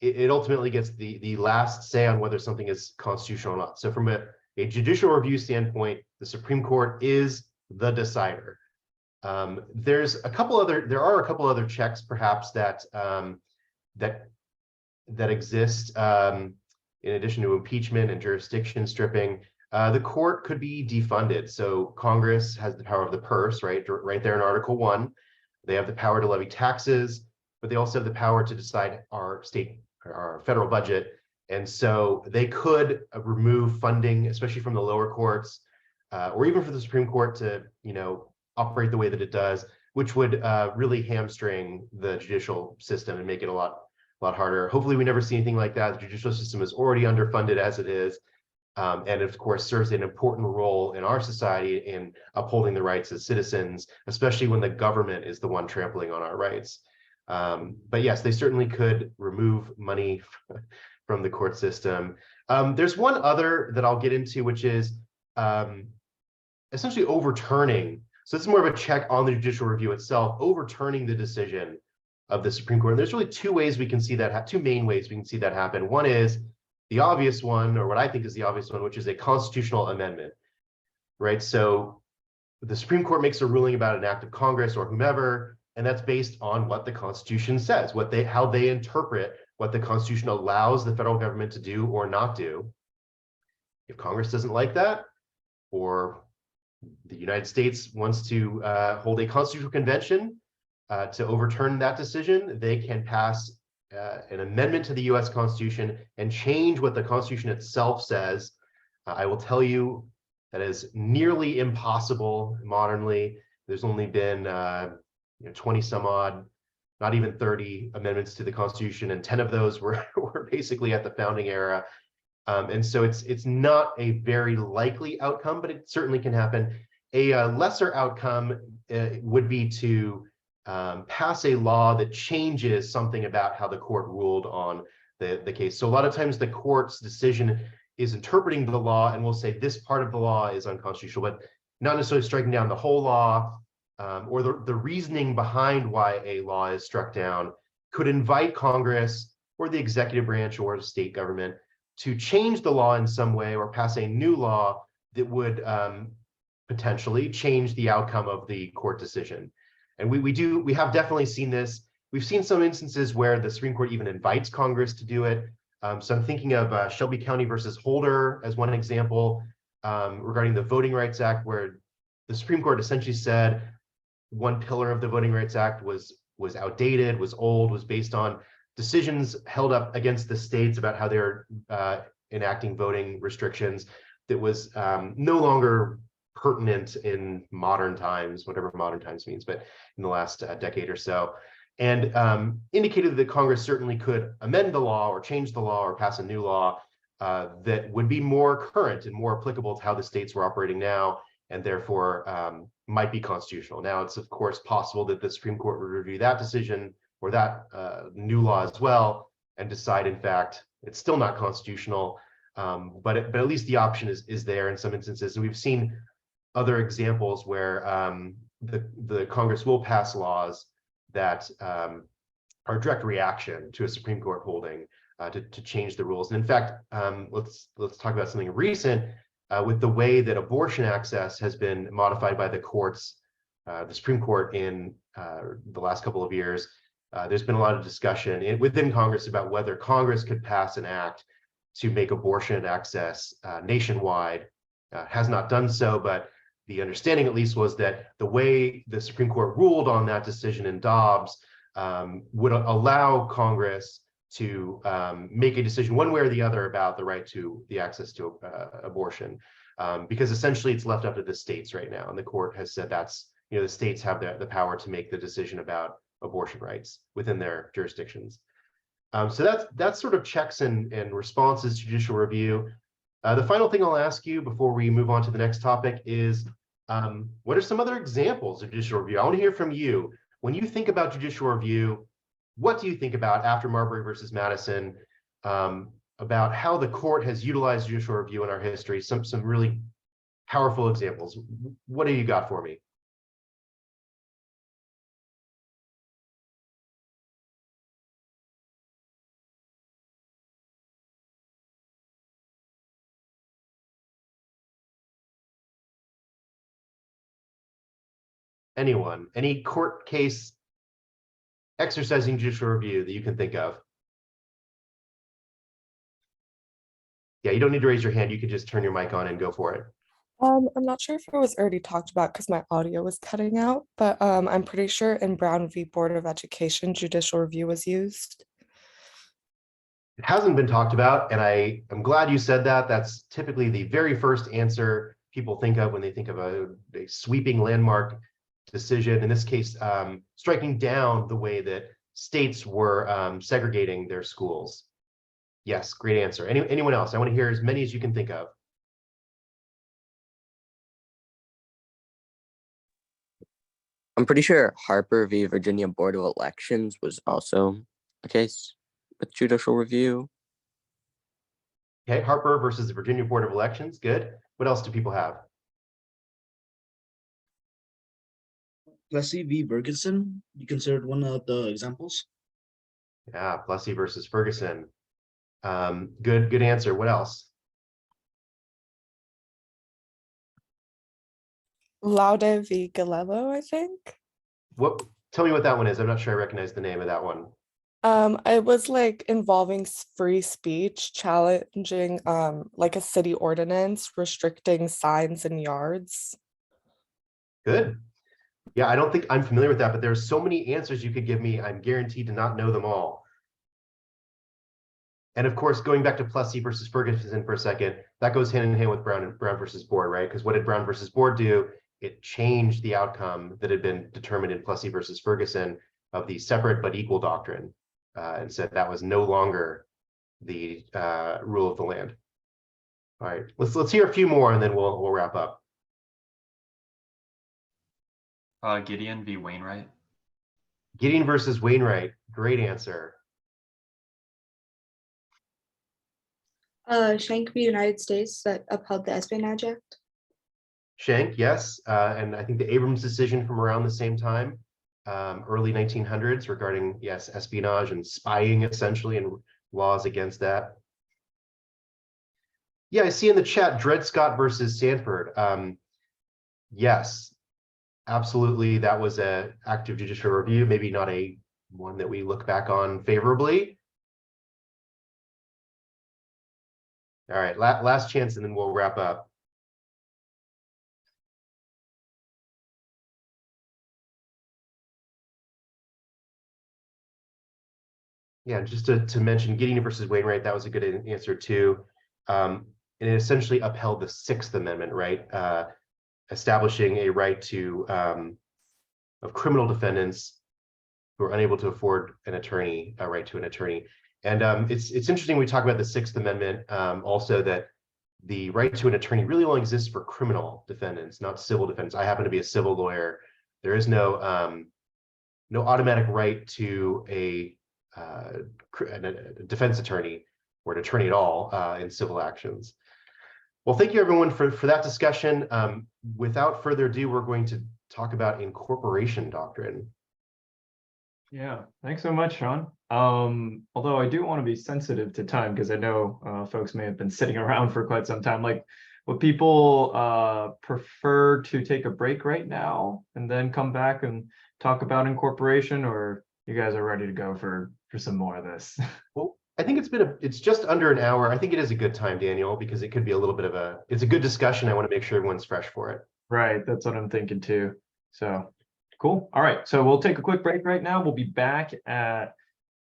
it ultimately gets the last say on whether something is constitutional or not. So from a judicial review standpoint, the Supreme Court is the decider. There are a couple other checks perhaps that exist in addition to impeachment and jurisdiction stripping. The court could be defunded. So Congress has the power of the purse, right there in Article 1. They have the power to levy taxes, but they also have the power to decide our federal budget. And so they could remove funding, especially from the lower courts, or even for the Supreme Court to, operate the way that it does, which would really hamstring the judicial system and make it a lot harder. Hopefully we never see anything like that. The judicial system is already underfunded as it is. And of course serves an important role in our society in upholding the rights of citizens, especially when the government is the one trampling on our rights. But yes, they certainly could remove money from the court system. There's one other that I'll get into, which is essentially overturning. So this is more of a check on the judicial review itself, overturning the decision of the Supreme Court. And there's really two ways we can see that, two main ways we can see that happen. One is the obvious one, or what I think is the obvious one, which is a constitutional amendment, right? So the Supreme Court makes a ruling about an act of Congress or whomever, and that's based on what the Constitution says, how they interpret what the Constitution allows the federal government to do or not do. If Congress doesn't like that, or the United States wants to hold a constitutional convention to overturn that decision, they can pass an amendment to the US Constitution and change what the Constitution itself says. I will tell you that is nearly impossible modernly. There's only been 20 some odd, not even 30 amendments to the Constitution, and 10 of those were basically at the founding era. And so it's not a very likely outcome, but it certainly can happen. A lesser outcome would be to pass a law that changes something about how the court ruled on the case. So a lot of times the court's decision is interpreting the law and will say this part of the law is unconstitutional, but not necessarily striking down the whole law, or the reasoning behind why a law is struck down could invite Congress or the executive branch or the state government to change the law in some way or pass a new law that would potentially change the outcome of the court decision. And we have definitely seen this. We've seen some instances where the Supreme Court even invites Congress to do it. So I'm thinking of Shelby County versus Holder as one example regarding the Voting Rights Act, where the Supreme Court essentially said one pillar of the Voting Rights Act was outdated, was old, was based on decisions held up against the states about how they're enacting voting restrictions that was no longer pertinent in modern times, whatever modern times means, but in the last decade or so, and indicated that Congress certainly could amend the law or change the law or pass a new law that would be more current and more applicable to how the states were operating now, and therefore might be constitutional. Now, it's of course possible that the Supreme Court would review that decision or that new law as well and decide, in fact, it's still not constitutional. But at least the option is there in some instances. And we've seen other examples where the Congress will pass laws that are a direct reaction to a Supreme Court holding to change the rules. And in fact, let's talk about something recent with the way that abortion access has been modified by the courts, the Supreme Court in the last couple of years. There's been a lot of discussion within Congress about whether Congress could pass an act to make abortion access nationwide. Has not done so, but the understanding at least was that the way the Supreme Court ruled on that decision in Dobbs would allow Congress to make a decision one way or the other about the right to the access to abortion, because essentially it's left up to the states right now. And the court has said that's, the states have the power to make the decision about abortion rights within their jurisdictions. So that's sort of checks and responses to judicial review. The final thing I'll ask you before we move on to the next topic is, what are some other examples of judicial review? I want to hear from you. When you think about judicial review, what do you think about after Marbury versus Madison, about how the court has utilized judicial review in our history? Some really powerful examples. What do you got for me? Anyone, any court case exercising judicial review that you can think of? Yeah, you don't need to raise your hand. You can just turn your mic on and go for it. I'm not sure if it was already talked about because my audio was cutting out, but I'm pretty sure in Brown v. Board of Education, judicial review was used. It hasn't been talked about, and I'm glad you said that. That's typically the very first answer people think of when they think of a sweeping landmark decision. In this case, striking down the way that states were segregating their schools. Yes, great answer. Anyone else? I want to hear as many as you can think of. I'm pretty sure Harper v. Virginia Board of Elections was also a case with judicial review. Okay, Harper versus the Virginia Board of Elections. Good. What else do people have? Plessy v. Ferguson, you considered one of the examples? Yeah, Plessy versus Ferguson. Good answer. What else? Laude v. Galello, I think. Tell me what that one is. I'm not sure I recognize the name of that one. It was like involving free speech, challenging like a city ordinance restricting signs in yards. Good. Yeah, I don't think I'm familiar with that, but there's so many answers you could give me. I'm guaranteed to not know them all. And of course, going back to Plessy versus Ferguson for a second, that goes hand in hand with Brown versus Board, right? Because what did Brown versus Board do? It changed the outcome that had been determined in Plessy versus Ferguson of the separate but equal doctrine, and said that was no longer the rule of the land. All right, let's hear a few more, and then we'll wrap up. Gideon v. Wainwright. Gideon versus Wainwright. Great answer. Shank v. United States that upheld the Espionage Act. Shank, yes, and I think the Abrams decision from around the same time, early 1900s, regarding, yes, espionage and spying essentially, and laws against that. Yeah, I see in the chat Dred Scott versus Sanford. Yes, absolutely, that was an active judicial review, maybe not a one that we look back on favorably. All right, last chance, and then we'll wrap up. Yeah, just to mention Gideon versus Wainwright, that was a good answer too. And it essentially upheld the Sixth Amendment, right? Establishing a right to of criminal defendants who are unable to afford an attorney, a right to an attorney. And it's interesting we talk about the Sixth Amendment, also that the right to an attorney really only exists for criminal defendants, not civil defendants. I happen to be a civil lawyer. There is no no automatic right to a defense attorney or an attorney at all in civil actions. Well, thank you everyone for that discussion. Without further ado, we're going to talk about incorporation doctrine. Yeah, thanks so much, Sean. Although I do want to be sensitive to time because I know folks may have been sitting around for quite some time. Like, would people prefer to take a break right now and then come back and talk about incorporation, or you guys are ready to go for some more of this? Well, I think it's just under an hour. I think it is a good time, Daniel, because it could be a little bit of it's a good discussion. I want to make sure everyone's fresh for it. Right, that's what I'm thinking too. So cool. All right, so we'll take a quick break right now. We'll be back at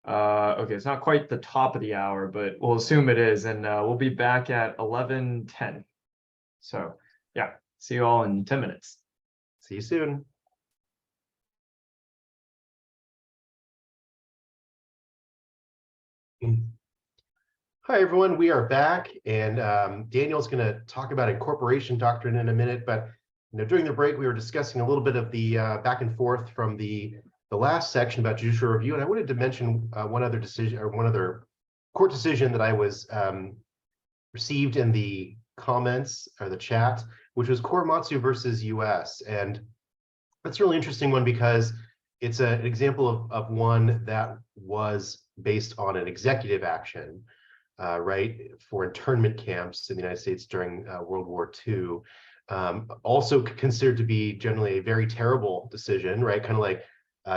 okay, it's not quite the top of the hour, but we'll assume it is, and we'll be back at 11:10. So yeah, see you all in 10 minutes. See you soon. Hi, everyone. We are back, and Daniel's going to talk about incorporation doctrine in a minute. But during the break, we were discussing a little bit of the back and forth from the last section about judicial review, and I wanted to mention one other decision or one other court decision that I was received in the comments or the chat, which was Korematsu versus U.S. And that's a really interesting one because it's an example of one that was based on an executive action, right, for internment camps in the United States during World War II. Also considered to be generally a very terrible decision, right? Kind of like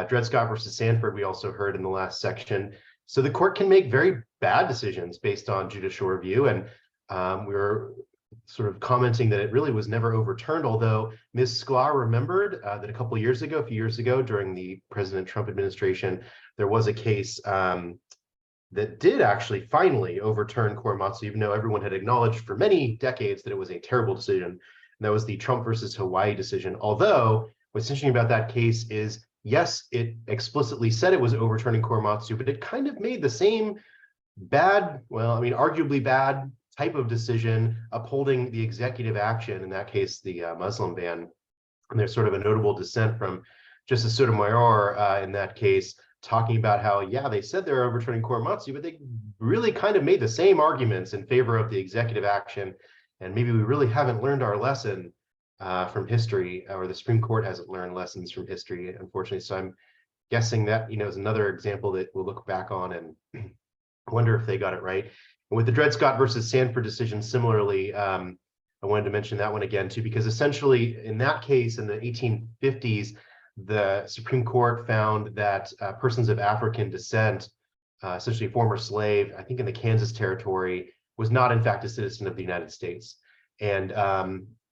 Dred Scott versus Sanford, we also heard in the last section. So the court can make very bad decisions based on judicial review. And we were sort of commenting that it really was never overturned, although Ms. Sklar remembered that a couple of years ago, a few years ago, during the President Trump administration, there was a case that did actually finally overturn Korematsu, even though everyone had acknowledged for many decades that it was a terrible decision. And that was the Trump versus Hawaii decision. Although what's interesting about that case is, yes, it explicitly said it was overturning Korematsu, but it kind of made the same bad, well, I mean, arguably bad type of decision upholding the executive action, in that case, the Muslim ban. And there's sort of a notable dissent from Justice Sotomayor in that case, talking about how, yeah, they said they're overturning Korematsu, but they really kind of made the same arguments in favor of the executive action. And maybe we really haven't learned our lesson from history, or the Supreme Court hasn't learned lessons from history, unfortunately. So I'm guessing that, is another example that we'll look back on and wonder if they got it right. And with the Dred Scott versus Sanford decision, similarly, I wanted to mention that one again too, because essentially in that case in the 1850s, the Supreme Court found that persons of African descent, essentially former slave, I think in the Kansas territory, was not in fact a citizen of the United States. And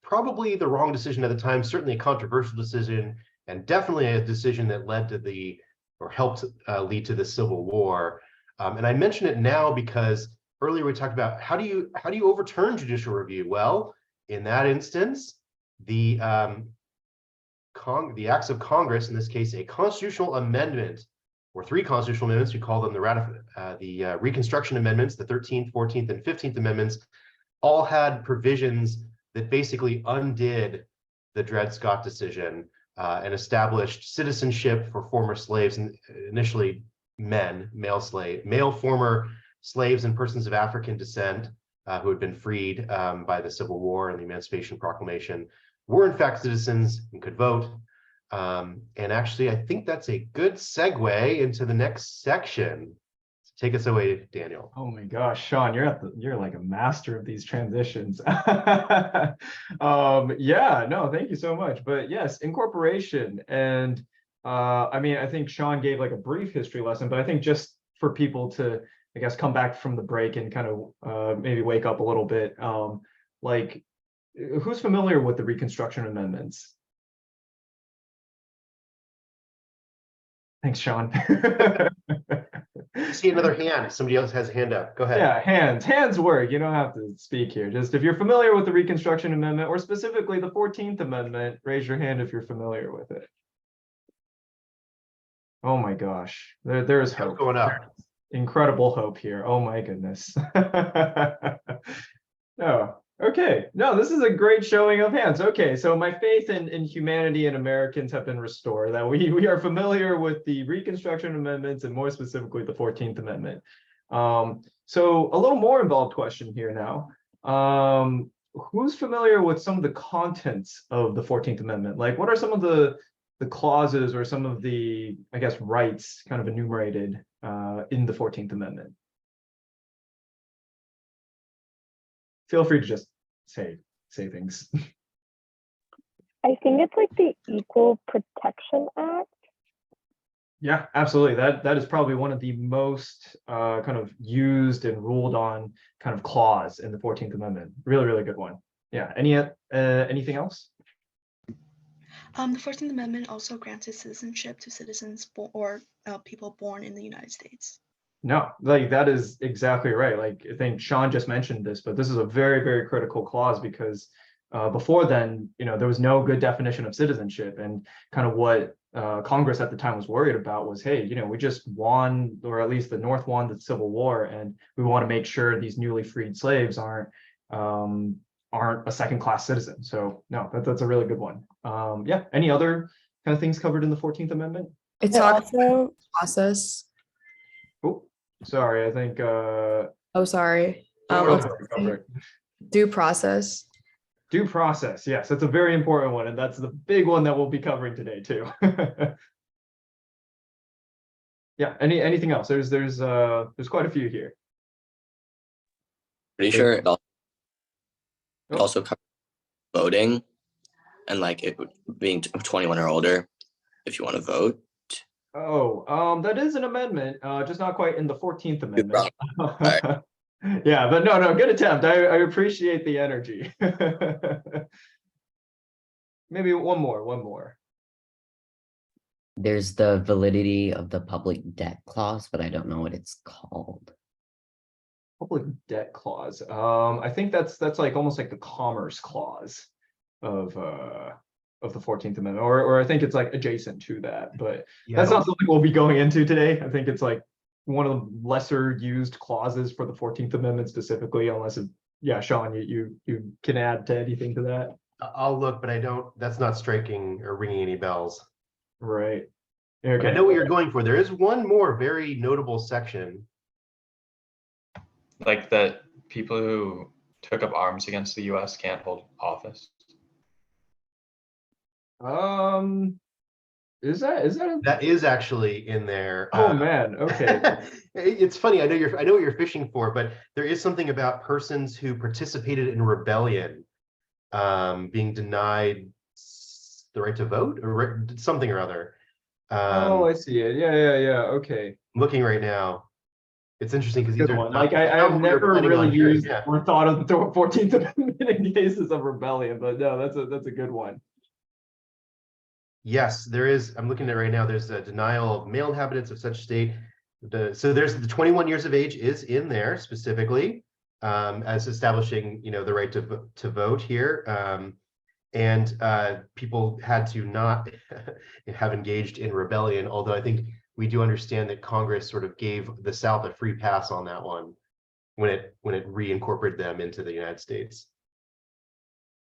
probably the wrong decision at the time, certainly a controversial decision, and definitely a decision that led to or helped lead to the Civil War. And I mention it now because earlier we talked about how do you overturn judicial review? Well, in that instance, the acts of Congress, in this case, a constitutional amendment, or 3 constitutional amendments, we call them the Reconstruction Amendments, the 13th, 14th, and 15th Amendments, all had provisions that basically undid the Dred Scott decision and established citizenship for former slaves, and initially male former slaves and persons of African descent who had been freed by the Civil War and the Emancipation Proclamation were in fact citizens and could vote. And actually, I think that's a good segue into the next section. So take us away, Daniel. Oh my gosh, Sean, you're like a master of these transitions. Yeah, no, thank you so much. But yes, incorporation. And I mean, I think Sean gave like a brief history lesson, but I think just for people to, I guess, come back from the break and kind of maybe wake up a little bit, like, who's familiar with the Reconstruction Amendments? Thanks, Sean. See another hand. Somebody else has a hand up. Go ahead. Yeah, hands work. You don't have to speak here. Just if you're familiar with the Reconstruction Amendment or specifically the 14th Amendment, raise your hand if you're familiar with it. Oh my gosh, there is hope. Going up. Incredible hope here. Oh my goodness. Oh, okay. No, this is a great showing of hands. Okay, so my faith in humanity and Americans have been restored. That we are familiar with the Reconstruction Amendments and more specifically the 14th Amendment. So a little more involved question here now. Who's familiar with some of the contents of the 14th Amendment? Like, what are some of the clauses or some of the, I guess, rights kind of enumerated in the 14th Amendment? Feel free to just say things. I think it's like the Equal Protection Act. Yeah, absolutely. That is probably one of the most kind of used and ruled on kind of clause in the 14th Amendment. Really, really good one. Yeah. Anything else? The 14th Amendment also granted citizenship to citizens or people born in the United States. No, like that is exactly right. Like I think Sean just mentioned this, but this is a very, very critical clause because before then, there was no good definition of citizenship, and kind of what Congress at the time was worried about was, hey, we just won, or at least the North won the Civil War, and we want to make sure these newly freed slaves aren't a second-class citizen. So no, that's a really good one. Yeah. Any other kind of things covered in the 14th Amendment? It's also process. Oh, sorry. I think. Oh, sorry. Go for it. Due process. Due process. Yes, that's a very important one, and that's the big one that we'll be covering today too. Yeah. Anything else? There's quite a few here. Pretty sure it also covers voting and like it being 21 or older if you want to vote. Oh, that is an amendment, just not quite in the 14th Amendment. Right. Yeah, but no, good attempt. I appreciate the energy. Maybe one more. There's the validity of the public debt clause, but I don't know what it's called. Public debt clause. I think that's like almost like the commerce clause of the 14th Amendment, or I think it's like adjacent to that, but Yeah, that's not something we'll be going into today. I think it's like one of the lesser used clauses for the 14th Amendment specifically, unless yeah, Sean, you can add to anything to that. I'll look, but I don't. That's not striking or ringing any bells. Right. Okay. But I know what you're going for. There is one more very notable section. Like that people who took up arms against the US can't hold office. That is actually in there. Oh man, okay. It's funny. I know what you're fishing for, but there is something about persons who participated in rebellion being denied the right to vote or something or other. Oh, I see it. Yeah. Okay. I'm looking right now. It's interesting because these Good are one. Like I have never really used or thought of the 14th Amendment in cases of rebellion, but no, that's a good one. Yes, there is. I'm looking at it right now. There's a denial of male inhabitants of such state. So there's the 21 years of age is in there specifically as establishing, the right to vote here. And people had to not have engaged in rebellion, although I think we do understand that Congress sort of gave the South a free pass on that one when it reincorporated them into the United States.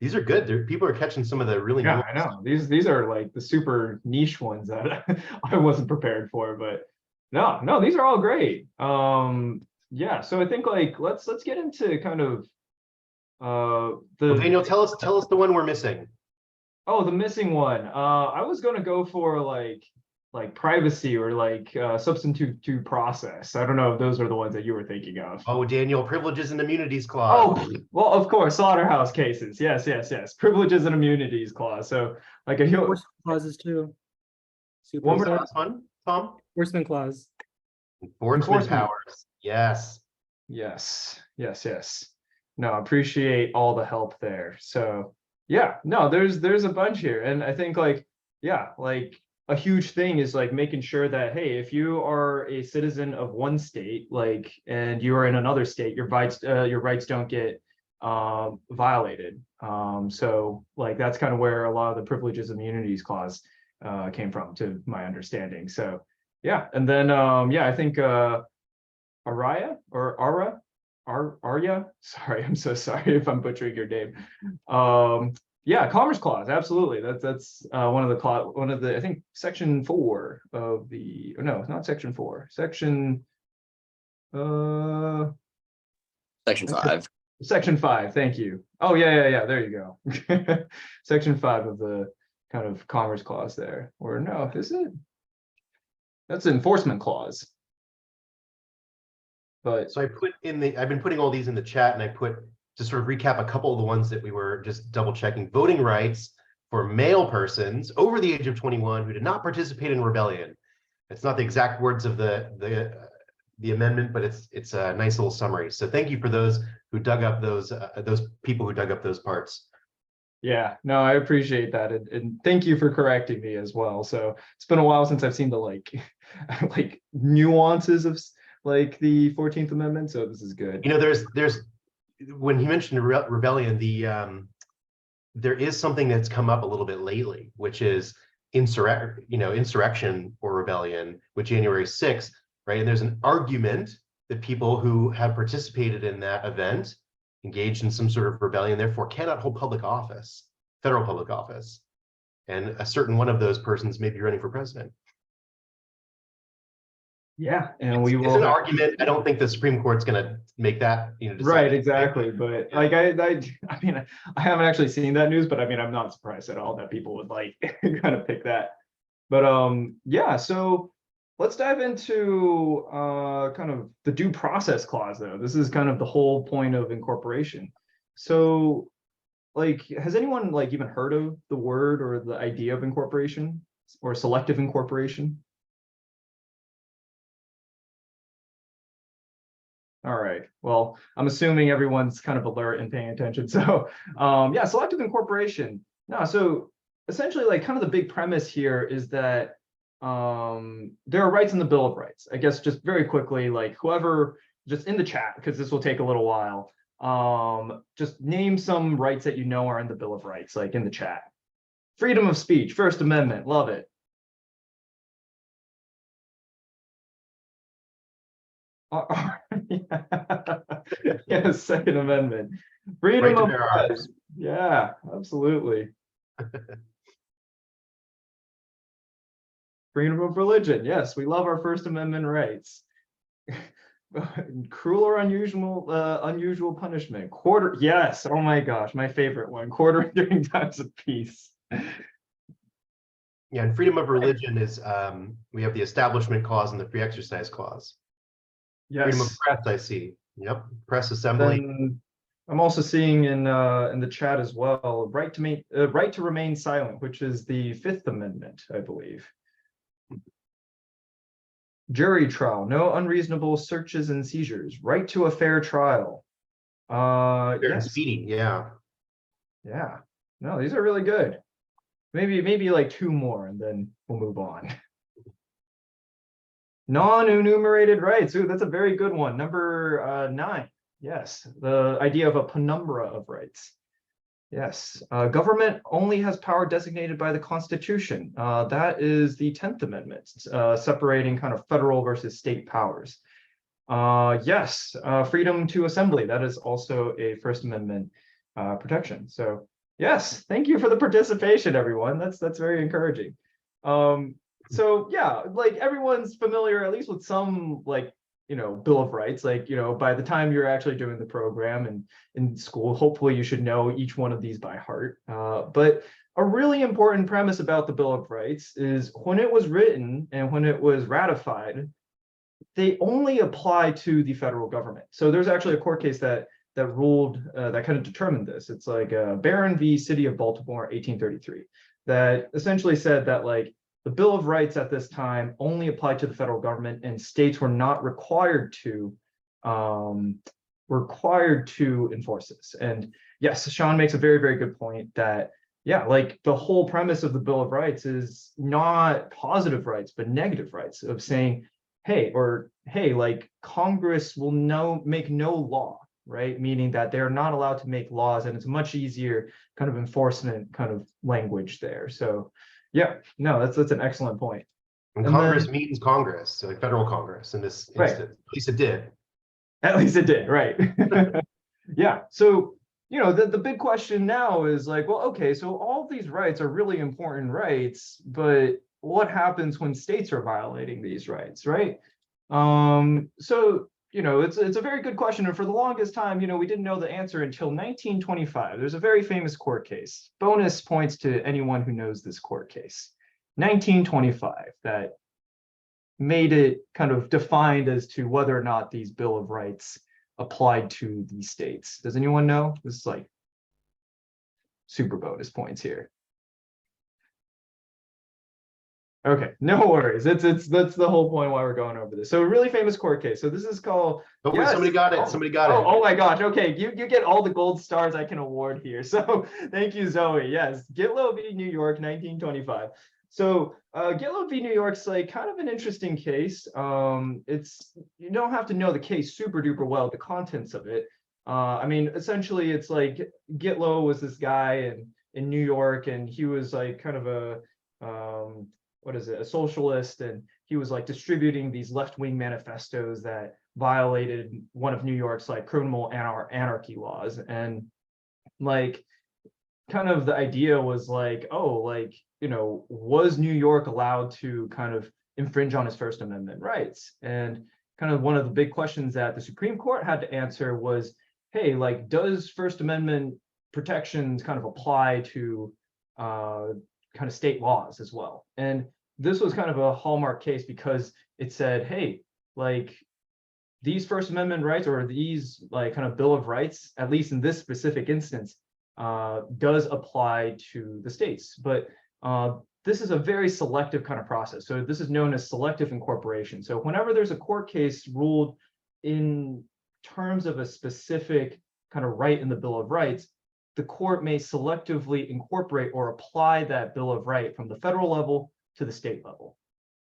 These are good. People are catching some of the really I know. These are like the super niche ones that I wasn't prepared for, but no, these are all great. Yeah, so I think like let's get into kind of Daniel, tell us the one we're missing. Oh, the missing one. I was gonna go for like privacy or like substantive due process. I don't know if those are the ones that you were thinking of. Oh, Daniel, privileges and immunities clause. Oh, well, of course, slaughterhouse cases. Yes. Privileges and immunities clause. So like a Enforcement clauses too. One more time, Tom. Enforcement clause. Enforcement powers. Yes. No, appreciate all the help there. So yeah, no, there's a bunch here. And I think like, yeah, like a huge thing is like making sure that, hey, if you are a citizen of one state, like, and you are in another state, your rights don't get violated. So like that's kind of where a lot of the privileges and immunities clause came from, to my understanding. So yeah, and then yeah, I think Araya or Arya, sorry, I'm so sorry if I'm butchering your name. Yeah, Commerce Clause, absolutely. That's one of the I think Section 4 of the, or no, not Section 4, Section Section 5. Section 5, thank you. Oh yeah, there you go. Section 5 of the kind of Commerce Clause there. Or no, is it? That's the Enforcement Clause. But So I've been putting all these in the chat, and I put, to sort of recap a couple of the ones that we were just double checking. Voting rights for male persons over the age of 21 who did not participate in rebellion. It's not the exact words of the amendment, but it's a nice little summary. So thank you for those who dug up those people who dug up those parts. yeah, no, I appreciate that, and thank you for correcting me as well. So it's been a while since I've seen the like like nuances of like the 14th Amendment, so this is good. You know, there's when he mentioned rebellion, there is something that's come up a little bit lately, which is insurrection or rebellion with January 6th, right? And there's an argument that people who have participated in that event, engaged in some sort of rebellion, therefore cannot hold public office, federal public office. And a certain one of those persons may be running for president. Yeah, and we It's will an have, argument. I don't think the Supreme Court's going to make that, decide right, that. exactly. But Yeah. like I mean, I haven't actually seen that news, but I mean, I'm not surprised at all that people would like kind of pick that. But yeah, so let's dive into kind of the due process clause, though. This is kind of the whole point of incorporation. So like, has anyone like even heard of the word or the idea of incorporation or selective incorporation? All right. Well, I'm assuming everyone's kind of alert and paying attention. So yeah, selective incorporation. No, so essentially like kind of the big premise here is that there are rights in the Bill of Rights. I guess just very quickly, like whoever just in the chat, because this will take a little while, just name some rights that you know are in the Bill of Rights, like in the chat. Freedom of speech, First Amendment, love it. Yes, Second Amendment. Freedom Right to of bear press. arms. Yeah, absolutely. Freedom of religion. Yes, we love our First Amendment rights. Cruel or unusual punishment. Quarter. Yes. Oh my gosh, my favorite one. Quartering during times of peace. Yeah, and freedom of religion is we have the Establishment Clause and the Free Exercise Clause. Yes. Freedom of press, I see. Yep, press assembly. Then I'm also seeing in the chat as well, right to remain silent, which is the Fifth Amendment, I believe. Jury trial, no unreasonable searches and seizures, right to a fair trial. Fair and Yes. speedy, yeah. Yeah. No, these are really good. Maybe like two more and then we'll move on. Non-enumerated rights. Ooh, that's a very good one. Number 9. Yes, the idea of a penumbra of rights. Yes, government only has power designated by the Constitution. That is the 10th Amendment, separating kind of federal versus state powers. Yes, freedom to assembly. That is also a First Amendment protection. So yes, thank you for the participation, everyone. That's very encouraging. So yeah, like everyone's familiar at least with some like, Bill of Rights, like, by the time you're actually doing the program and in school, hopefully you should know each one of these by heart. But a really important premise about the Bill of Rights is when it was written and when it was ratified, they only apply to the federal government. So there's actually a court case that ruled, that kind of determined this. It's like Barron v. City of Baltimore, 1833, that essentially said that like the Bill of Rights at this time only applied to the federal government, and states were not required to enforce this. And yes, Sean makes a very, very good point that yeah, like the whole premise of the Bill of Rights is not positive rights, but negative rights of saying, hey, like Congress will make no law, right? Meaning that they're not allowed to make laws, and it's much easier kind of enforcement kind of language there. So yeah, no, that's an excellent point. And And Congress then- means Congress, so like federal Congress in this Right. instance. At least it did. At least it did, right? Yeah. So, the big question now is like, well, okay, so all these rights are really important rights, but what happens when states are violating these rights, right? So, it's a very good question. And for the longest time, we didn't know the answer until 1925. There's a very famous court case. Bonus points to anyone who knows this court case. 1925, that made it kind of defined as to whether or not these Bill of Rights applied to the states. Does anyone know? This is like super bonus points here. Okay, no worries. That's the whole point why we're going over this. So a really famous court case. So this is called. Oh, Yes. somebody got it. Somebody got it. Oh my gosh. Okay, you get all the gold stars I can award here. So thank you, Zoe. Yes, Gitlow v. New York, 1925. So Gitlow v. New York's like kind of an interesting case. You don't have to know the case super duper well, the contents of it. I mean, essentially, it's like Gitlow was this guy in New York, and he was like kind of a a socialist, and he was like distributing these left-wing manifestos that violated one of New York's like criminal anarchy laws. And like kind of the idea was like, was New York allowed to kind of infringe on his First Amendment rights? And kind of one of the big questions that the Supreme Court had to answer was, hey, like, does First Amendment protections kind of apply to kind of state laws as well? And this was kind of a hallmark case because it said, hey, like these First Amendment rights, or these like kind of Bill of Rights, at least in this specific instance, does apply to the states. But this is a very selective kind of process. So this is known as selective incorporation. So whenever there's a court case ruled in terms of a specific kind of right in the Bill of Rights, the court may selectively incorporate or apply that Bill of Right from the federal level to the state level,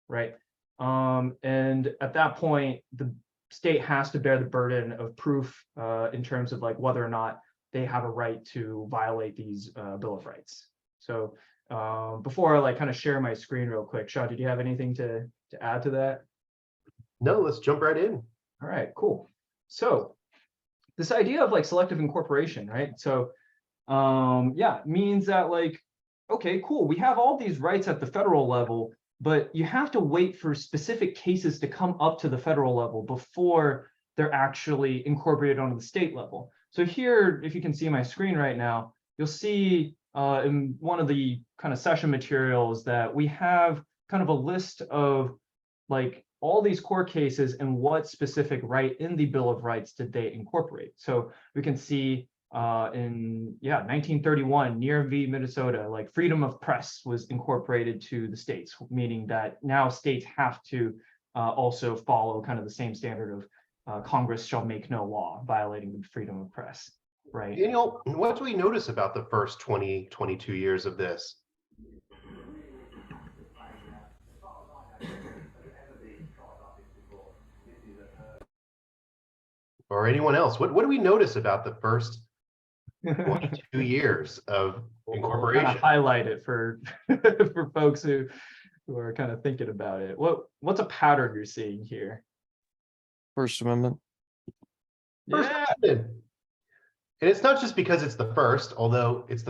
right? And at that point, the state has to bear the burden of proof in terms of like whether or not they have a right to violate these Bill of Rights. So before I like kind of share my screen real quick, Shaw, did you have anything to add to that? No, let's jump right in. All right, cool. So this idea of like selective incorporation, right? So yeah, means that like, okay, cool, we have all these rights at the federal level, but you have to wait for specific cases to come up to the federal level before they're actually incorporated onto the state level. So here, if you can see my screen right now, you'll see in one of the kind of session materials that we have kind of a list of like all these court cases and what specific right in the Bill of Rights did they incorporate. So we can see in 1931, Near v. Minnesota, like freedom of press was incorporated to the states, meaning that now states have to also follow kind of the same standard of Congress shall make no law violating the freedom of press, right? Daniel, what do we notice about the first 22 years of this? Or anyone else? What do we notice about the first 22 years of incorporation? Kind of highlight it for for folks who are kind of thinking about it. What's a pattern you're seeing here? First Amendment. First Amendment. And it's not just because it's the first, although it is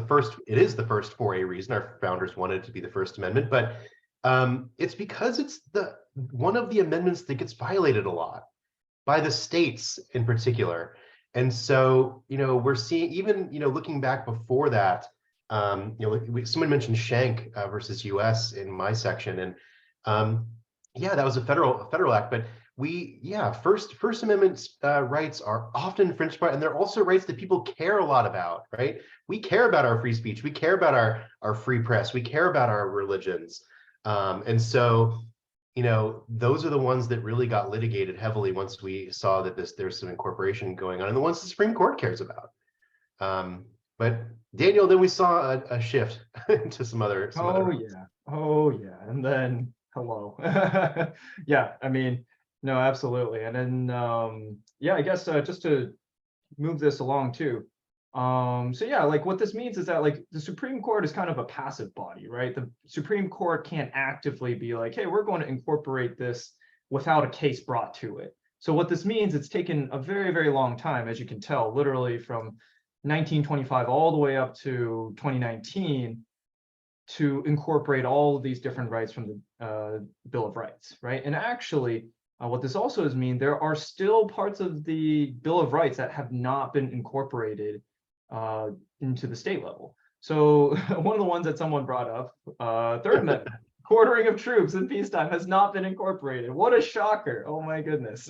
the first for a reason. Our founders wanted it to be the First Amendment, but it's because it's one of the amendments that gets violated a lot by the states in particular. And so, we're seeing, even, looking back before that, someone mentioned Schenck versus US in my section. And that was a federal act, but First Amendment rights are often infringed by, and they're also rights that people care a lot about, right? We care about our free speech. We care about our free press. We care about our religions. And so, those are the ones that really got litigated heavily once we saw that there's some incorporation going on, and the ones the Supreme Court cares about. But Daniel, then we saw a shift to some other. Oh yeah. Oh yeah. And then hello. Yeah, I mean, no, absolutely. And then yeah, I guess just to move this along too. So yeah, like what this means is that like the Supreme Court is kind of a passive body, right? The Supreme Court can't actively be like, hey, we're going to incorporate this without a case brought to it. So what this means, it's taken a very, very long time, as you can tell, literally from 1925 all the way up to 2019 to incorporate all of these different rights from the Bill of Rights, right? And actually, what this also is mean, there are still parts of the Bill of Rights that have not been incorporated into the state level. So one of the ones that someone brought up, Third Amendment, quartering of troops in peacetime has not been incorporated. What a shocker. Oh my goodness.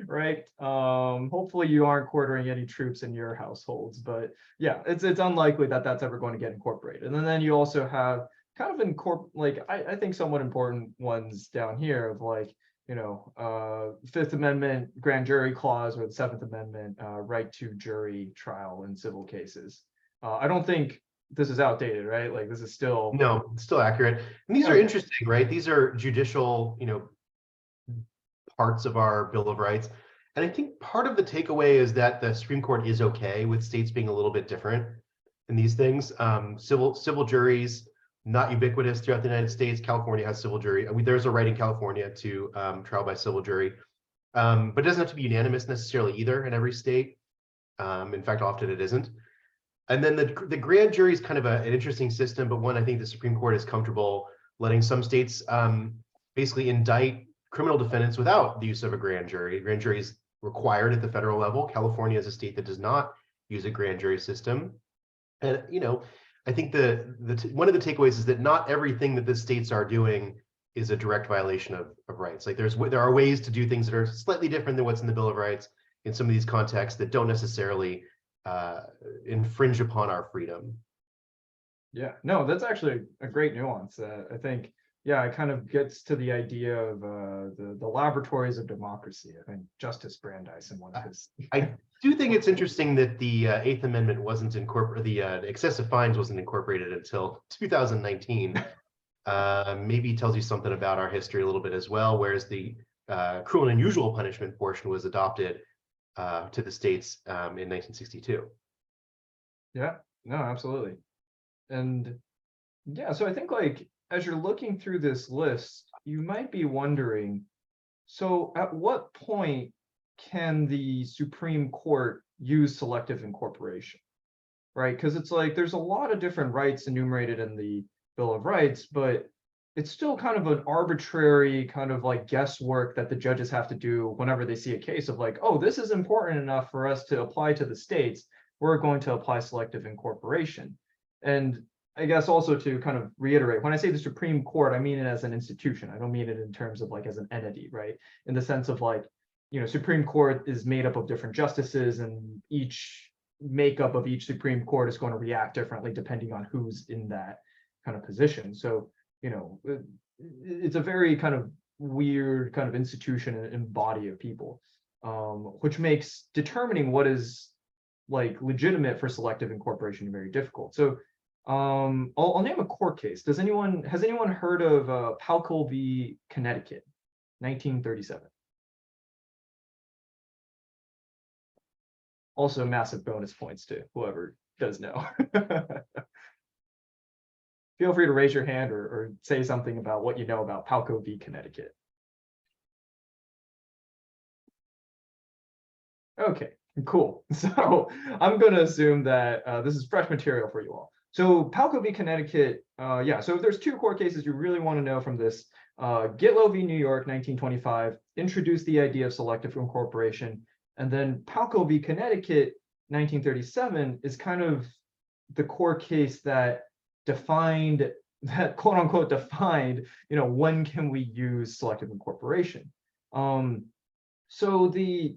Right. Hopefully you aren't quartering any troops in your households, but yeah, it's unlikely that that's ever going to get incorporated. And then you also have kind of I think somewhat important ones down here of like, you know, Fifth Amendment grand jury clause or the Seventh Amendment right to jury trial in civil cases. I don't think this is outdated, right? Like this is still No, it's still accurate. And these are interesting, right? These are judicial, you know, parts of our Bill of Rights. And I think part of the takeaway is that the Supreme Court is okay with states being a little bit different in these things. Civil juries, not ubiquitous throughout the United States. California has civil jury. There's a right in California to trial by civil jury, but it doesn't have to be unanimous necessarily either in every state. In fact, often it isn't. And then the grand jury is kind of an interesting system, but one I think the Supreme Court is comfortable letting some states basically indict criminal defendants without the use of a grand jury. Grand jury is required at the federal level. California is a state that does not use a grand jury system. And, you know, I think one of the takeaways is that not everything that the states are doing is a direct violation of rights. Like there are ways to do things that are slightly different than what's in the Bill of Rights in some of these contexts that don't necessarily infringe upon our freedom. Yeah, no, that's actually a great nuance. I think, yeah, it kind of gets to the idea of the laboratories of democracy. I think Justice Brandeis in one of his. I do think it's interesting that the Eighth Amendment wasn't incorporated, the excessive fines wasn't incorporated until 2019. Maybe tells you something about our history a little bit as well, whereas the cruel and unusual punishment portion was adopted to the states in 1962. Yeah, no, absolutely. And yeah, so I think like as you're looking through this list, you might be wondering, so at what point can the Supreme Court use selective incorporation, right? Because it's like there's a lot of different rights enumerated in the Bill of Rights, but it's still kind of an arbitrary kind of like guesswork that the judges have to do whenever they see a case of like, oh, this is important enough for us to apply to the states. We're going to apply selective incorporation. And I guess also to kind of reiterate, when I say the Supreme Court, I mean it as an institution. I don't mean it in terms of like as an entity, right? In the sense of like, you know, Supreme Court is made up of different justices, and each makeup of each Supreme Court is going to react differently depending on who's in that kind of position. So, you know, it's a very kind of weird kind of institution and body of people, which makes determining what is like legitimate for selective incorporation very difficult. So I'll name a court case. Has anyone heard of Palco v. Connecticut, 1937? Also massive bonus points to whoever does know. Feel free to raise your hand or say something about what you know about Palco v. Connecticut. Okay, cool. So I'm going to assume that this is fresh material for you all. So Palco v. Connecticut, yeah, so if there's two court cases you really want to know from this, Gitlow v. New York, 1925, introduced the idea of selective incorporation. And then Palco v. Connecticut, 1937, is kind of the court case that defined, that quote unquote defined, you know, when can we use selective incorporation? So the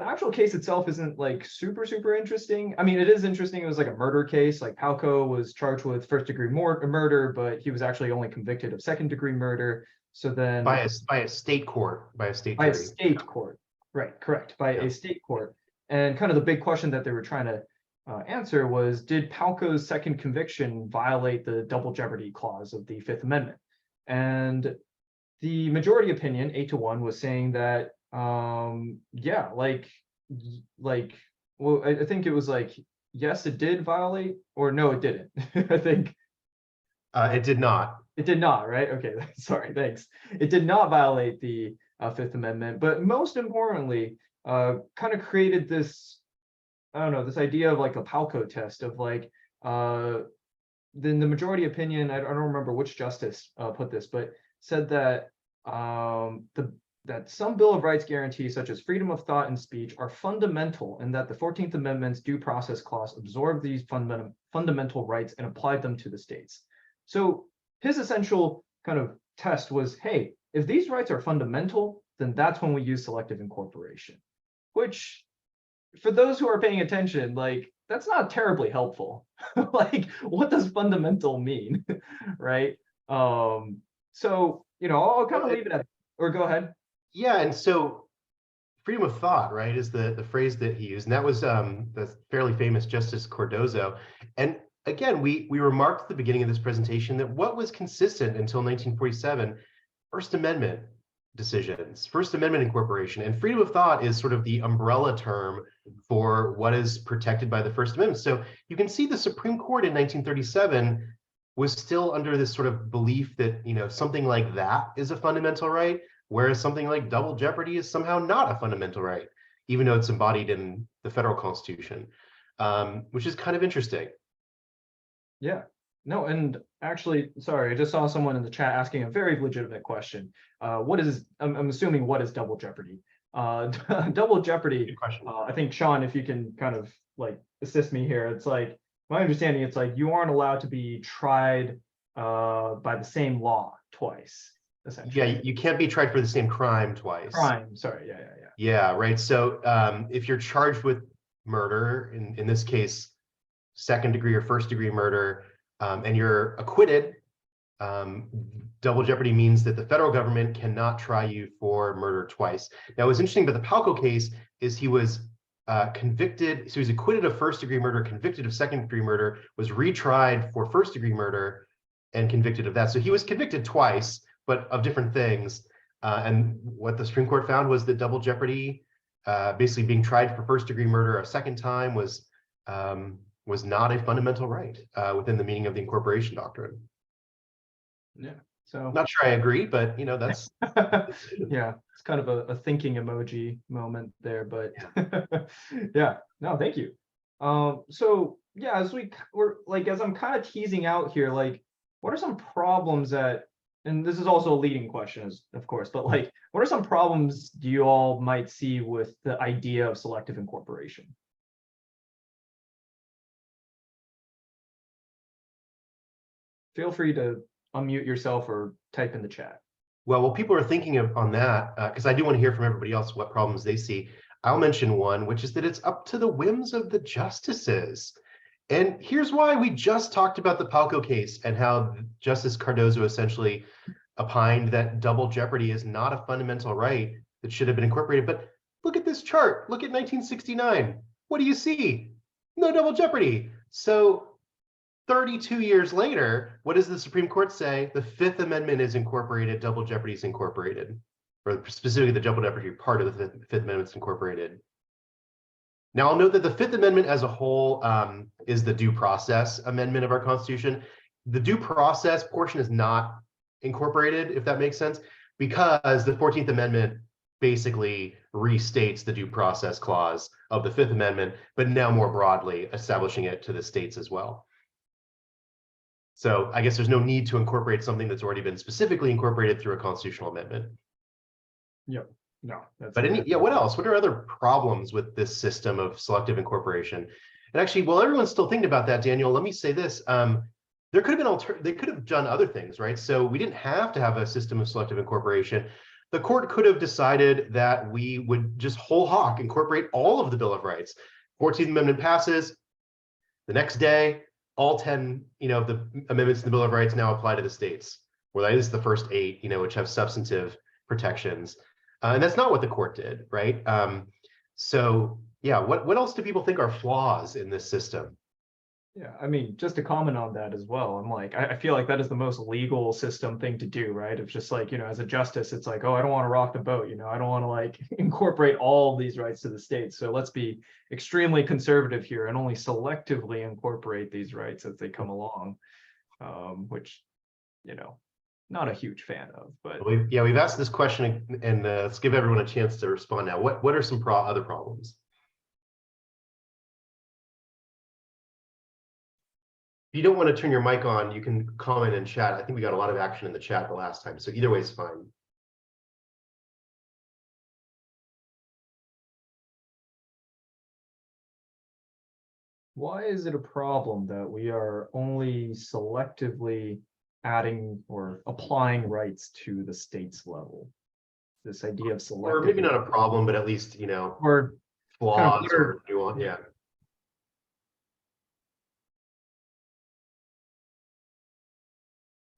actual case itself isn't like super interesting. I mean, it is interesting. It was like a murder case. Like Palco was charged with first-degree murder, but he was actually only convicted of second-degree murder. So then by a state court, by a state jury. By a state court, right? Correct. By a state court. And kind of the big question that they were trying to answer was, did Palco's second conviction violate the double jeopardy clause of the Fifth Amendment? And the majority opinion, 8-1, was saying that, yeah, well, I think it was like, yes, it did violate, or no, it didn't. I think it did not. It did not, right? Okay, sorry, thanks. It did not violate the Fifth Amendment, but most importantly, kind of created this, I don't know, this idea of like a Palco test of like, then the majority opinion, I don't remember which justice put this, but said that that some Bill of Rights guarantees, such as freedom of thought and speech, are fundamental, and that the 14th Amendment's due process clause absorbed these fundamental rights and applied them to the states. So his essential kind of test was, hey, if these rights are fundamental, then that's when we use selective incorporation, which for those who are paying attention, like, that's not terribly helpful. Like, what does fundamental mean? Right? So, you know, I'll kind of leave it at, or go ahead. Yeah, and so freedom of thought, right, is the phrase that he used, and that was the fairly famous Justice Cardozo. And again, we remarked at the beginning of this presentation that what was consistent until 1947, First Amendment decisions, First Amendment incorporation, and freedom of thought is sort of the umbrella term for what is protected by the First Amendment. So you can see the Supreme Court in 1937 was still under this sort of belief that, you know, something like that is a fundamental right, whereas something like double jeopardy is somehow not a fundamental right, even though it's embodied in the federal Constitution, which is kind of interesting. Yeah, no, and actually, sorry, I just saw someone in the chat asking a very legitimate question. What is, I'm assuming, what is double jeopardy? Double jeopardy, I think, Sean, if you can kind of like assist me here, it's like, my understanding, it's like you aren't allowed to be tried by the same law twice, essentially. Yeah, you can't be tried for the same crime twice. Crime, sorry, yeah. Yeah, right. So if you're charged with murder, in this case, second degree or first degree murder, and you're acquitted, double jeopardy means that the federal government cannot try you for murder twice. Now, what's interesting about the Palco case is he was convicted, so he was acquitted of first degree murder, convicted of second degree murder, was retried for first degree murder, and convicted of that. So he was convicted twice, but of different things. And what the Supreme Court found was that double jeopardy, basically being tried for first degree murder a second time, was not a fundamental right within the meaning of the incorporation doctrine. Yeah, so not sure I agree, but you know, that's yeah, it's kind of a thinking emoji moment there, but yeah, no, thank you. So yeah, as as I'm kind of teasing out here, like, what are some problems that, and this is also a leading question, of course, but like, what are some problems do you all might see with the idea of selective incorporation? Feel free to unmute yourself or type in the chat. Well, while people are thinking on that, because I do want to hear from everybody else what problems they see, I'll mention one, which is that it's up to the whims of the justices. And here's why. We just talked about the Palco case and how Justice Cardozo essentially opined that double jeopardy is not a fundamental right that should have been incorporated. But look at this chart. Look at 1969. What do you see? No double jeopardy. So 32 years later, what does the Supreme Court say? The Fifth Amendment is incorporated, double jeopardy is incorporated, or specifically the double jeopardy part of the Fifth Amendment is incorporated. Now, I'll note that the Fifth Amendment as a whole is the due process amendment of our Constitution. The due process portion is not incorporated, if that makes sense, because the 14th Amendment basically restates the due process clause of the Fifth Amendment, but now more broadly establishing it to the states as well. So I guess there's no need to incorporate something that's already been specifically incorporated through a constitutional amendment. Yep. No. That's But yeah, what else? What are other problems with this system of selective incorporation? And actually, while everyone's still thinking about that, Daniel, let me say this. There could have been they could have done other things, right? So we didn't have to have a system of selective incorporation. The court could have decided that we would just whole hog incorporate all of the Bill of Rights. 14th Amendment passes. The next day, all 10, of the amendments to the Bill of Rights now apply to the states, or that is the first 8, which have substantive protections. And that's not what the court did, right? So Yeah, what else do people think are flaws in this system? Yeah, I mean, just to comment on that as well, I'm like, I feel like that is the most legal system thing to do, right? It's just like, as a justice, it's like, oh, I don't want to rock the boat, I don't want to like incorporate all these rights to the states. So let's be extremely conservative here and only selectively incorporate these rights as they come along, which, not a huge fan of, but We've asked this question, and let's give everyone a chance to respond now. What are some other problems? If you don't want to turn your mic on, you can comment in chat. I think we got a lot of action in the chat the last time, so either way is fine. why is it a problem that we are only selectively adding or applying rights to the states level? This idea of selective, or maybe not a problem, but at least or flaws or nuance. Yeah.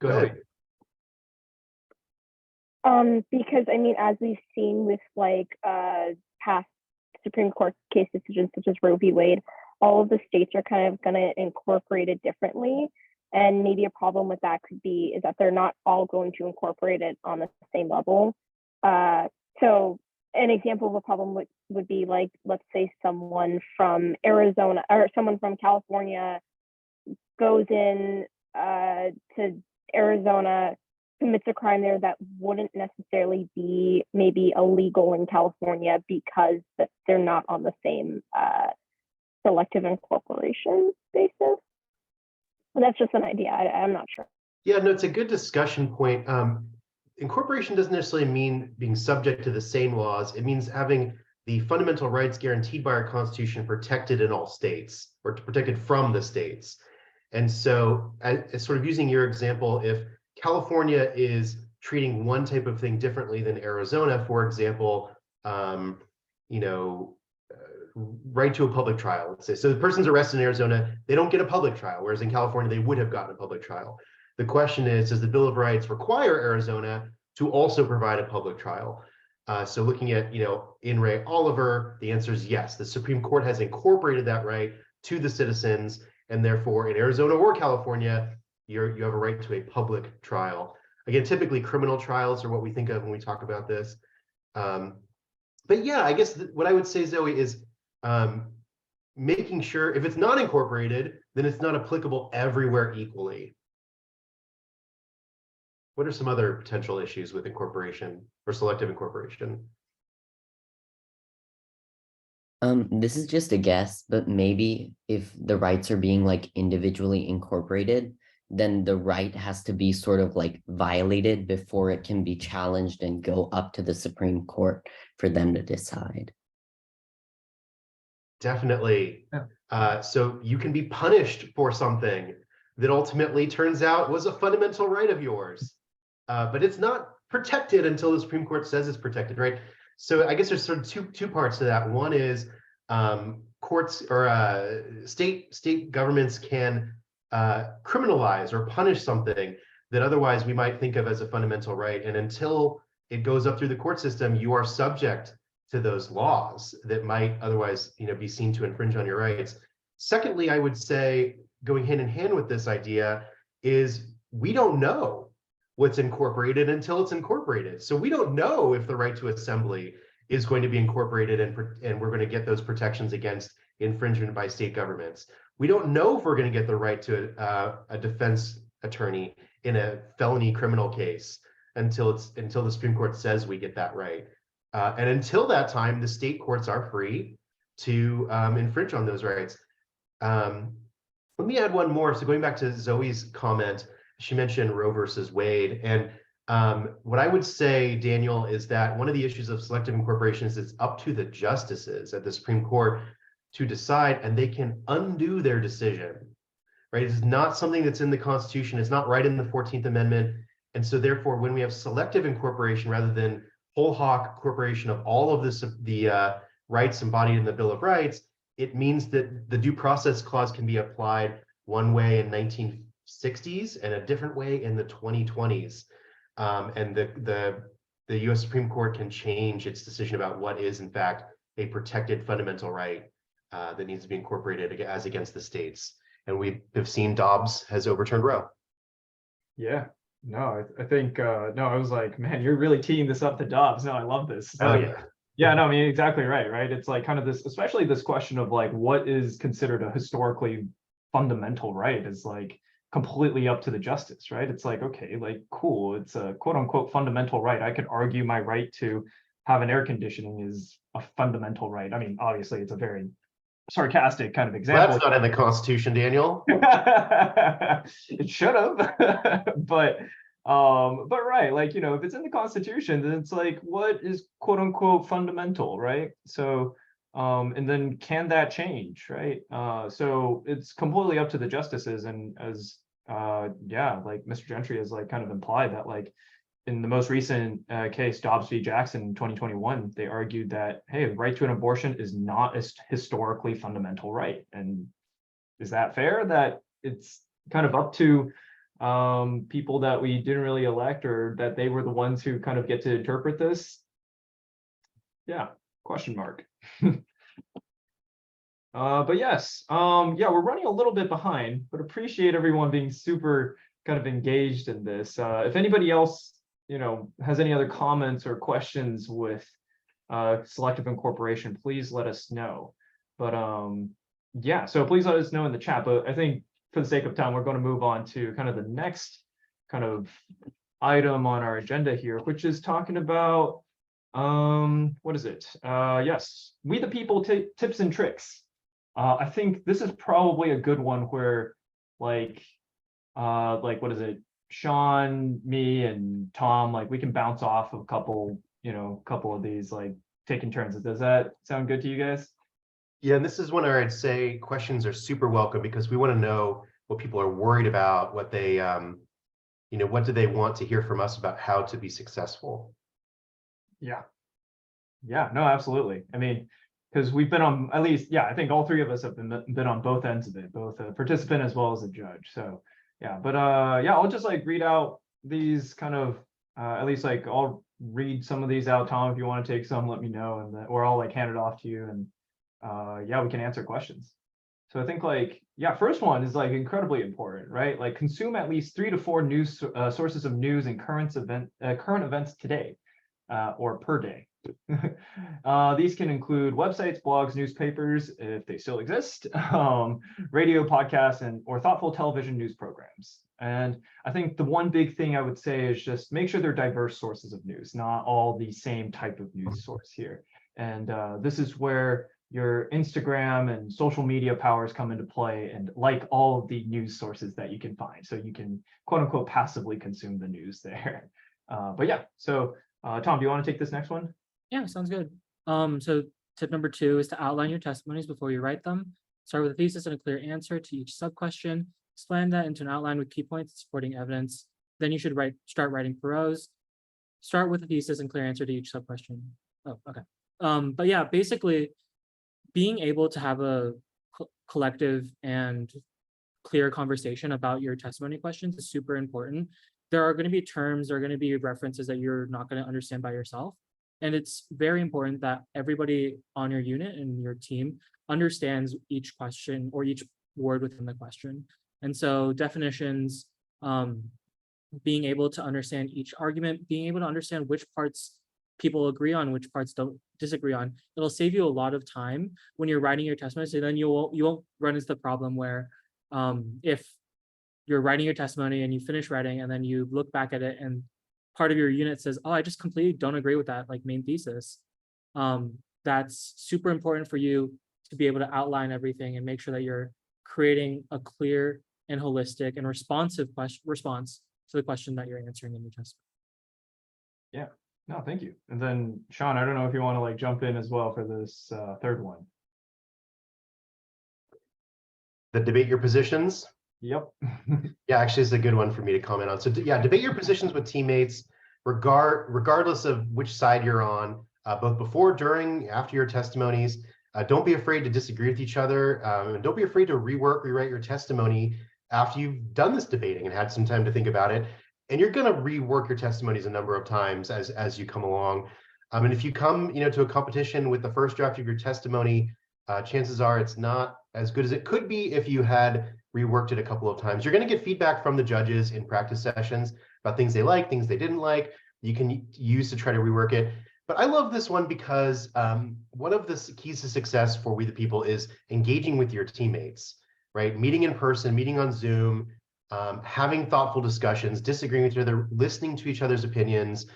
Go ahead. Because I mean, as we've seen with like past Supreme Court case decisions such as Roe v. Wade, all of the states are kind of going to incorporate it differently. And maybe a problem with that could be is that they're not all going to incorporate it on the same level. So an example of a problem would be like, let's say someone from Arizona or someone from California goes in to Arizona, commits a crime there that wouldn't necessarily be maybe illegal in California because they're not on the same selective incorporation basis. And that's just an idea. I'm not sure. Yeah, no, it's a good discussion point. Incorporation doesn't necessarily mean being subject to the same laws. It means having the fundamental rights guaranteed by our Constitution protected in all states, or protected from the states. And so, as sort of using your example, if California is treating one type of thing differently than Arizona, for example, right to a public trial, let's say. So the person's arrested in Arizona, they don't get a public trial, whereas in California, they would have gotten a public trial. The question is, does the Bill of Rights require Arizona to also provide a public trial? So looking at, In re Oliver, the answer is yes. The Supreme Court has incorporated that right to the citizens, and therefore in Arizona or California, you have a right to a public trial. Again, typically criminal trials are what we think of when we talk about this. But yeah, I guess what I would say, Zoe, is making sure if it's not incorporated, then it's not applicable everywhere equally. What are some other potential issues with incorporation or selective incorporation? This is just a guess, but maybe if the rights are being like individually incorporated, then the right has to be sort of like violated before it can be challenged and go up to the Supreme Court for them to decide. Definitely. So you can be punished for something that ultimately turns out was a fundamental right of yours, but it's not protected until the Supreme Court says it's protected, right? So I guess there's sort of two parts to that. One is courts or state governments can criminalize or punish something that otherwise we might think of as a fundamental right. And until it goes up through the court system, you are subject to those laws that might otherwise, be seen to infringe on your rights. Secondly, I would say, going hand in hand with this idea, is we don't know what's incorporated until it's incorporated. So we don't know if the right to assembly is going to be incorporated and we're going to get those protections against infringement by state governments. We don't know if we're going to get the right to a defense attorney in a felony criminal case until the Supreme Court says we get that right. And until that time, the state courts are free to infringe on those rights. Let me add one more. So going back to Zoe's comment, she mentioned Roe versus Wade. And what I would say, Daniel, is that one of the issues of selective incorporation is it's up to the justices at the Supreme Court to decide, and they can undo their decision, right? It's not something that's in the Constitution. It's not right in the 14th Amendment. And so therefore, when we have selective incorporation rather than whole hog incorporation of all of the rights embodied in the Bill of Rights, it means that the Due Process Clause can be applied one way in 1960s and a different way in the 2020s. And the U.S. Supreme Court can change its decision about what is, in fact, a protected fundamental right that needs to be incorporated as against the states. And we have seen Dobbs has overturned Roe. Yeah. No, I think no, I was like, man, you're really teeing this up to Dobbs. No, I love this. Oh, Like, yeah. yeah, no, I mean, exactly right, right? It's like kind of this, especially this question of like what is considered a historically fundamental right is like completely up to the justice, right? It's like, okay, like cool, it's a quote unquote fundamental right. I could argue my right to have an air conditioning is a fundamental right. I mean, obviously it's a very sarcastic kind of Well, example. that's not in the Constitution, Daniel. It should have, but right, like, you know, if it's in the Constitution, then it's like, what is quote unquote fundamental, right? So, and then can that change, right? So it's completely up to the justices, and as yeah, like Mr. Gentry has like kind of implied that like in the most recent case, Dobbs v. Jackson in 2021, they argued that, hey, the right to an abortion is not a historically fundamental right. And is that fair that it's kind of up to people that we didn't really elect, or that they were the ones who kind of get to interpret this? Yeah, question mark. But yes, yeah, we're running a little bit behind, but appreciate everyone being super kind of engaged in this. If anybody else, you know, has any other comments or questions with selective incorporation, please let us know. But yeah, so please let us know in the chat. But I think for the sake of time, we're going to move on to kind of the next kind of item on our agenda here, which is talking about what is it? Yes, we the people tips and tricks. I think this is probably a good one where like what is it? Sean, me, and Tom, like we can bounce off of a couple, you know, couple of these, like taking turns. Does that sound good to you guys? Yeah, and this is when I'd say questions are super welcome, because we want to know what people are worried about, what they, you know, what do they want to hear from us about how to be successful. Yeah. Yeah, no, absolutely. I mean, because we've been on, at least, yeah, I think all three of us have been on both ends of it, both a participant as well as a judge. So yeah, but yeah, I'll just like read out these kind of, at least like I'll read some of these out. Tom, if you want to take some, let me know, and or I'll like hand it off to you, and yeah, we can answer questions. So I think like, yeah, first one is like incredibly important, right? Like consume at least 3 to 4 news sources of news and current events today, or per day. These can include websites, blogs, newspapers, if they still exist, radio, podcasts, and or thoughtful television news programs. And I think the one big thing I would say is just make sure they're diverse sources of news, not all the same type of news source here. And this is where your Instagram and social media powers come into play, and like all of the news sources that you can find, so you can quote unquote passively consume the news there. But yeah, so Tom, do you want to take this next one? Yeah, sounds good. So tip number 2 is to outline your testimonies before you write them. Start with a thesis and a clear answer to each sub-question. Explain that into an outline with key points and supporting evidence. Then you should start writing prose. Start with a thesis and clear answer to each sub-question. Oh, okay. But yeah, basically, being able to have a collective and clear conversation about your testimony questions is super important. There are going to be terms, there are going to be references that you're not going to understand by yourself. And it's very important that everybody on your unit and your team understands each question or each word within the question. And so definitions, being able to understand each argument, being able to understand which parts people agree on, which parts don't disagree on, it'll save you a lot of time when you're writing your testimony. So then you won't run into the problem where if you're writing your testimony and you finish writing and then you look back at it and part of your unit says, oh, I just completely don't agree with that like main thesis. That's super important for you to be able to outline everything and make sure that you're creating a clear and holistic and responsive response to the question that you're answering in your testimony. Yeah, no, thank you. And then Sean, I don't know if you want to like jump in as well for this third one. The debate your positions. Yep. Yeah, actually, it's a good one for me to comment on. So yeah, debate your positions with teammates, regardless of which side you're on, both before, during, after your testimonies. Don't be afraid to disagree with each other. And don't be afraid to rewrite your testimony after you've done this debating and had some time to think about it. And you're going to rework your testimonies a number of times as you come along. And if you come, to a competition with the first draft of your testimony, chances are it's not as good as it could be if you had reworked it a couple of times. You're going to get feedback from the judges in practice sessions about things they like, things they didn't like. You can use to try to rework it. But I love this one because one of the keys to success for We the People is engaging with your teammates, right? Meeting in person, meeting on Zoom, having thoughtful discussions, disagreeing with each other, listening to each other's opinions,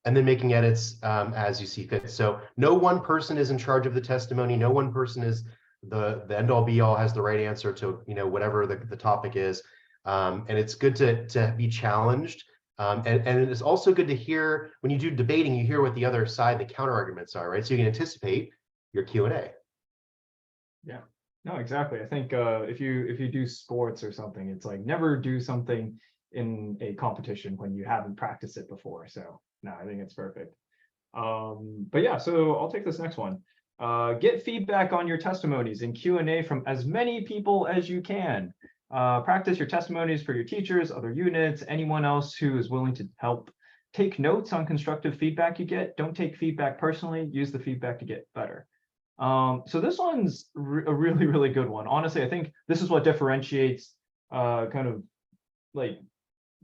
and then making edits as you see fit. So no one person is in charge of the testimony. No one person is the end all be all, has the right answer to whatever the topic is. And it's good to be challenged. And it's also good to hear when you do debating, you hear what the other side, the counter arguments are, right? So you can anticipate your Q&A. Yeah, no, exactly. I think if you do sports or something, it's like never do something in a competition when you haven't practiced it before. So no, I think it's perfect. But yeah, so I'll take this next one. Get feedback on your testimonies and Q&A from as many people as you can. Practice your testimonies for your teachers, other units, anyone else who is willing to help. Take notes on constructive feedback you get. Don't take feedback personally. Use the feedback to get better. So this one's a really, really good one. Honestly, I think this is what differentiates kind of like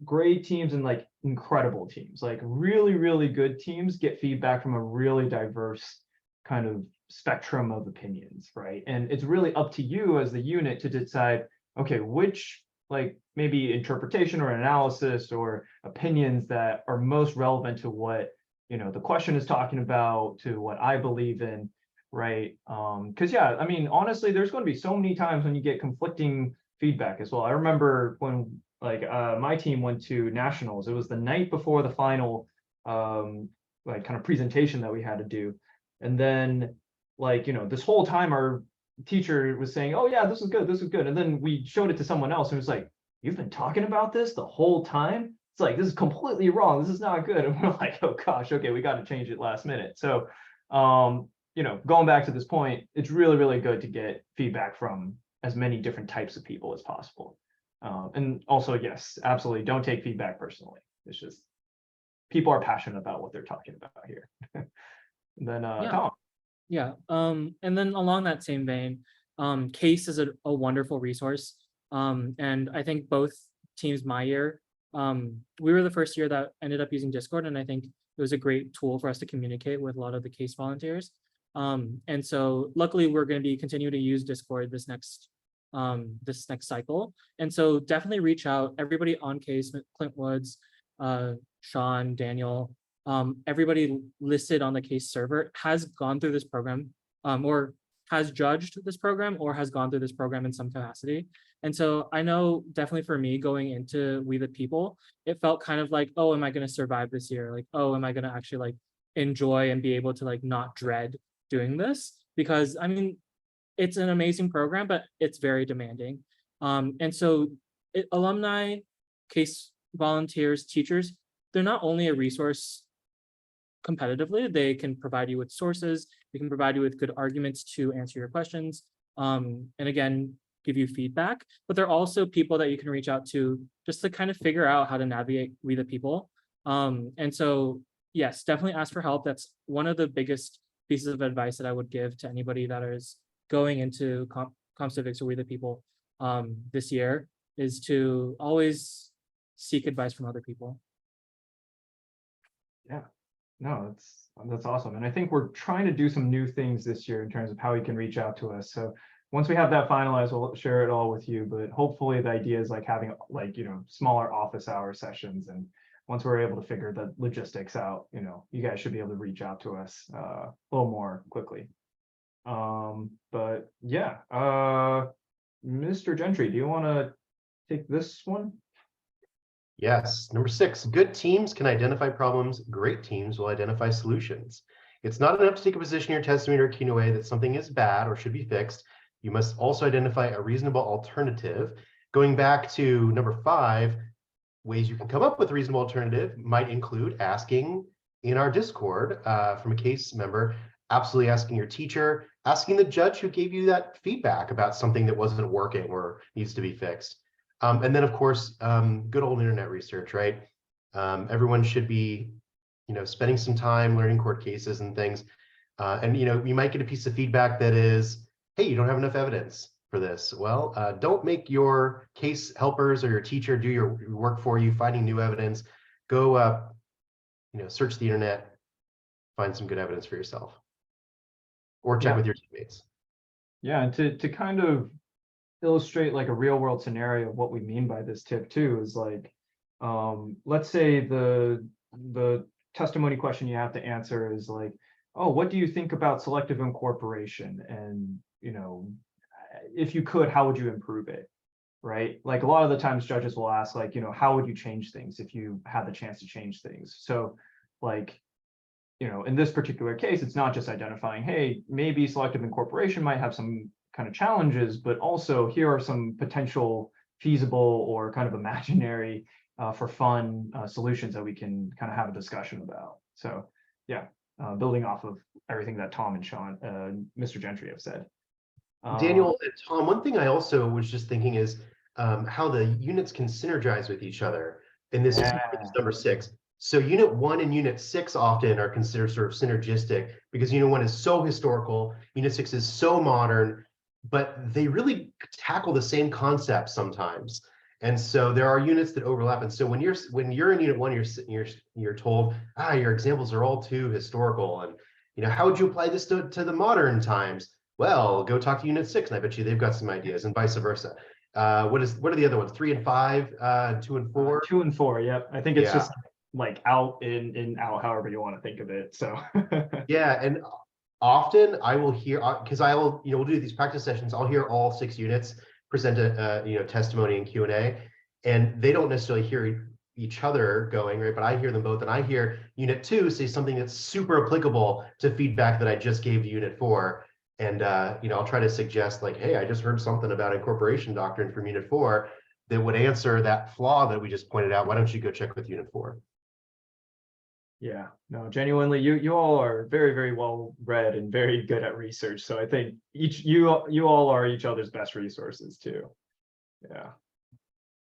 great teams and like incredible teams. Like really, really good teams get feedback from a really diverse kind of spectrum of opinions, right? And it's really up to you as the unit to decide, okay, which like maybe interpretation or analysis or opinions that are most relevant to what the question is talking about, to what I believe in, right? Because yeah, I mean, honestly, there's going to be so many times when you get conflicting feedback as well. I remember when my team went to nationals. It was the night before the final like kind of presentation that we had to do, and then this whole time our teacher was saying, oh yeah, this is good, and then we showed it to someone else and it was like, you've been talking about this the whole time? It's like, this is completely wrong, this is not good. And we're like, oh gosh, okay, we got to change it last minute. So going back to this point, it's really, really good to get feedback from as many different types of people as possible. And also, yes, absolutely, don't take feedback personally. It's just people are passionate about what they're talking about here. And then Yeah. Tom. Yeah. And then along that same vein, CACE is a wonderful resource. And I think both teams my year, we were the first year that ended up using Discord, and I think it was a great tool for us to communicate with a lot of the CACE volunteers. And so luckily we're going to be continuing to use Discord this next cycle. And so definitely reach out, everybody on CACE, Clint Woods, Sean, Daniel, everybody listed on the CACE server has gone through this program, or has judged this program, or has gone through this program in some capacity. And so I know definitely for me going into We the People, it felt kind of like, oh, am I going to survive this year? Like, oh, am I going to actually like enjoy and be able to like not dread doing this? Because I mean, it's an amazing program, but it's very demanding. And so alumni, CACE volunteers, teachers, they're not only a resource competitively, they can provide you with sources, they can provide you with good arguments to answer your questions, and again, give you feedback, but they're also people that you can reach out to just to kind of figure out how to navigate We the People. And so, yes, definitely ask for help. That's one of the biggest pieces of advice that I would give to anybody that is going into Comp Civics or We the People this year, is to always seek advice from other people. Yeah, no, that's awesome. And I think we're trying to do some new things this year in terms of how you can reach out to us. So once we have that finalized, we'll share it all with you. But hopefully the idea is like having smaller office hour sessions. And once we're able to figure the logistics out, you guys should be able to reach out to us a little more quickly. But yeah, Mr. Gentry, do you want to take this one? Yes. Number 6, good teams can identify problems. Great teams will identify solutions. It's not enough to take a position in your testimony or Q&A that something is bad or should be fixed. You must also identify a reasonable alternative. Going back to number 5, ways you can come up with a reasonable alternative might include asking in our Discord from a CACE member, absolutely asking your teacher, asking the judge who gave you that feedback about something that wasn't working or needs to be fixed. And then, of course, good old internet research, right? Everyone should be spending some time learning court cases and things. And you might get a piece of feedback that is, hey, you don't have enough evidence for this. Well, don't make your case helpers or your teacher do your work for you, finding new evidence. Go, search the internet, find some good evidence for yourself, or check Yeah. with your teammates. Yeah, and to kind of illustrate like a real world scenario of what we mean by this tip too is like, let's say the testimony question you have to answer is like, oh, what do you think about selective incorporation? And if you could, how would you improve it? Right? Like a lot of the times judges will ask like, how would you change things if you had the chance to change things? So like, in this particular case, it's not just identifying, hey, maybe selective incorporation might have some kind of challenges, but also here are some potential feasible or kind of imaginary for fun solutions that we can kind of have a discussion about. So yeah, building off of everything that Tom and Sean, Mr. Gentry have said. Daniel and Tom, one thing I also was just thinking is how the units can synergize with each other. And this is number 6. So unit 1 and unit 6 often are considered sort of synergistic because unit 1 is so historical, unit 6 is so modern, but they really tackle the same concepts sometimes. And so there are units that overlap. And so when you're in unit 1, you're told, your examples are all too historical. And how would you apply this to the modern times? Well, go talk to unit 6, and I bet you they've got some ideas, and vice versa. What are the other ones? 3 and 5, 2 and 4? 2 and 4, yep. I think it's just like out, in, out, however you want to think of it. So yeah, and often I will hear, because we'll do these practice sessions, I'll hear all 6 units present a testimony and Q&A, and they don't necessarily hear each other going, right? But I hear them both, and I hear unit 2 say something that's super applicable to feedback that I just gave to unit 4. And I'll try to suggest like, hey, I just heard something about incorporation doctrine from unit 4 that would answer that flaw that we just pointed out. Why don't you go check with unit 4? Yeah, no, genuinely, you all are very, very well read and very good at research. So I think you all are each other's best resources too. Yeah.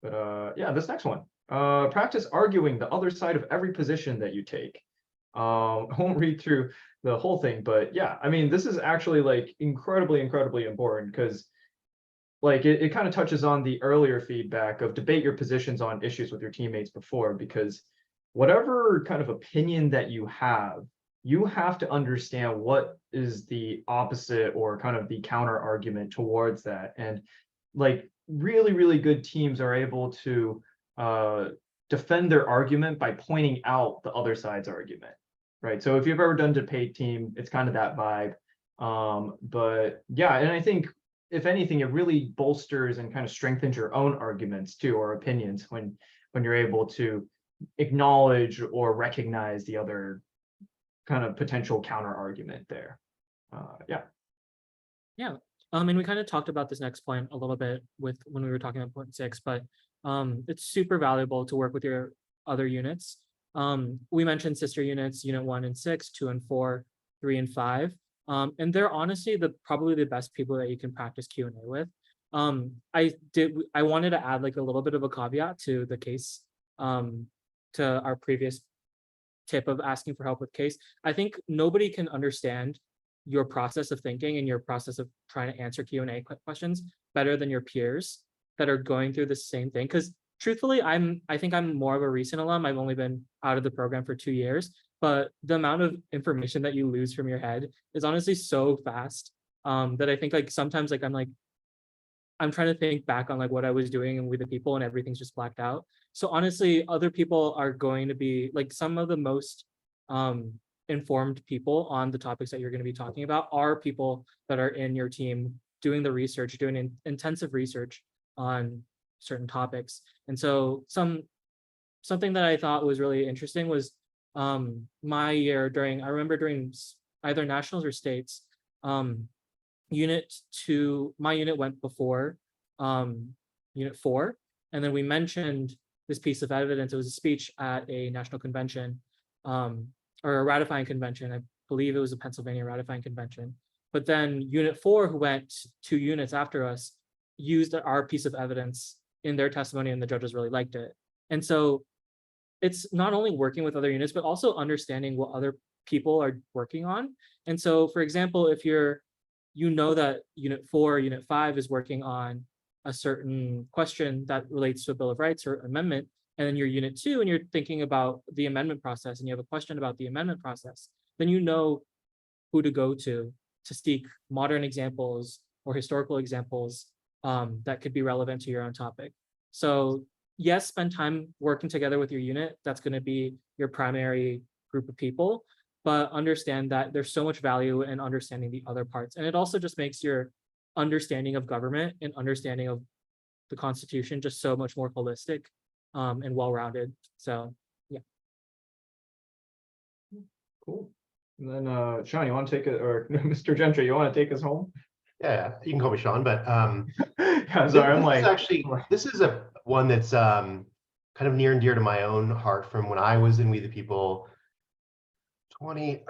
But yeah, this next one. Practice arguing the other side of every position that you take. I won't read through the whole thing, but yeah, I mean, this is actually like incredibly important because like it kind of touches on the earlier feedback of debate your positions on issues with your teammates before, because whatever kind of opinion that you have to understand what is the opposite or kind of the counter argument towards that. And like really, really good teams are able to defend their argument by pointing out the other side's argument, right? So if you've ever done debate team, it's kind of that vibe. But yeah, and I think if anything, it really bolsters and kind of strengthens your own arguments too, or opinions when you're able to acknowledge or recognize the other kind of potential counter argument there. Yeah. And we kind of talked about this next point a little bit when we were talking about point 6, but it's super valuable to work with your other units. We mentioned sister units, unit 1 and 6, 2 and 4, 3 and 5. And they're honestly probably the best people that you can practice Q&A with. I wanted to add like a little bit of a caveat to the case, to our previous tip of asking for help with case. I think nobody can understand your process of thinking and your process of trying to answer Q&A questions better than your peers that are going through the same thing. Because truthfully, I think I'm more of a recent alum. I've only been out of the program for 2 years, but the amount of information that you lose from your head is honestly so fast that I think like sometimes like I'm trying to think back on like what I was doing and with the people and everything's just blacked out. So honestly, other people are going to be like some of the most informed people on the topics that you're going to be talking about are people that are in your team doing the research, doing intensive research on certain topics. And so something that I thought was really interesting was my year I remember during either nationals or states, unit 2, my unit went before unit 4, and then we mentioned this piece of evidence. It was a speech at a national convention, or a ratifying convention. I believe it was a Pennsylvania ratifying convention. But then unit 4, who went 2 units after us, used our piece of evidence in their testimony, and the judges really liked it. And so it's not only working with other units, but also understanding what other people are working on. And so, for example, if you know that Unit 4, Unit 5 is working on a certain question that relates to a Bill of Rights or amendment, and then you're Unit 2 and you're thinking about the amendment process and you have a question about the amendment process, then you know who to go to seek modern examples or historical examples that could be relevant to your own topic. So yes, spend time working together with your unit. That's going to be your primary group of people, but understand that there's so much value in understanding the other parts. And it also just makes your understanding of government and understanding of the Constitution just so much more holistic and well-rounded. So yeah. Cool. And then Sean, you want to take it, or Mr. Gentry, you want to take us home? Yeah, you can call me Sean, but Yeah, sorry, I'm like, this is a one that's kind of near and dear to my own heart from when I was in We the People 20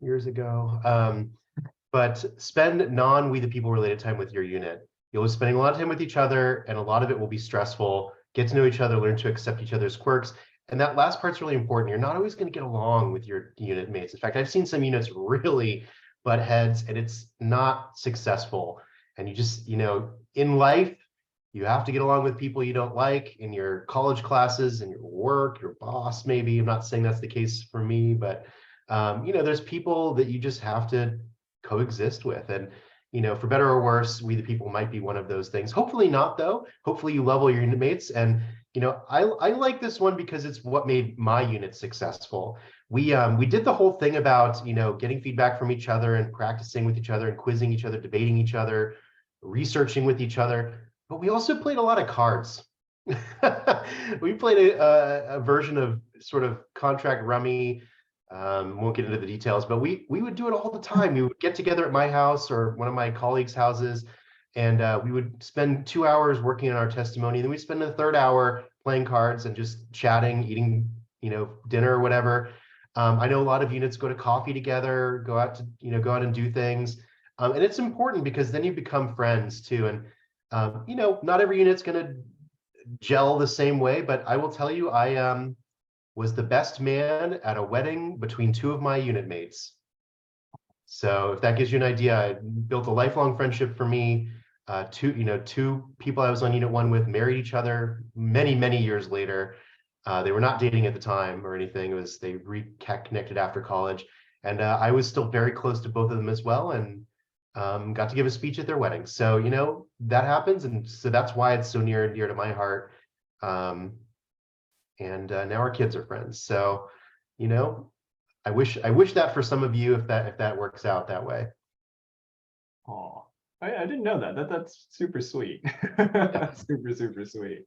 years ago. But spend non-We the People related time with your unit. You'll be spending a lot of time with each other, and a lot of it will be stressful. Get to know each other, learn to accept each other's quirks. And that last part's really important. You're not always going to get along with your unit mates. In fact, I've seen some units really butt heads, and it's not successful. And you just, in life, you have to get along with people you don't like in your college classes and your work, your boss, maybe. I'm not saying that's the case for me, but there's people that you just have to coexist with. And for better or worse, We the People might be one of those things. Hopefully not, though. Hopefully you love all your unit mates. And I like this one because it's what made my unit successful. We did the whole thing about getting feedback from each other and practicing with each other and quizzing each other, debating each other, researching with each other. But we also played a lot of cards. We played a version of sort of contract rummy. Won't get into the details, but we would do it all the time. We would get together at my house or one of my colleagues' houses, and we would spend 2 hours working on our testimony. Then we'd spend the third hour playing cards and just chatting, eating, dinner or whatever. I know a lot of units go to coffee together, go out and do things. And it's important because then you become friends too. And, not every unit's going to gel the same way, but I will tell you, I was the best man at a wedding between two of my unit mates. So if that gives you an idea, I built a lifelong friendship for me. Two people I was on Unit 1 with married each other many, many years later. They were not dating at the time or anything. It was they reconnected after college. And I was still very close to both of them as well, and got to give a speech at their wedding. So, that happens. And so that's why it's so near and dear to my heart. And now our kids are friends. So, I wish that for some of you, if that works out that way. Oh, I didn't know that. That's super sweet. Super, super sweet.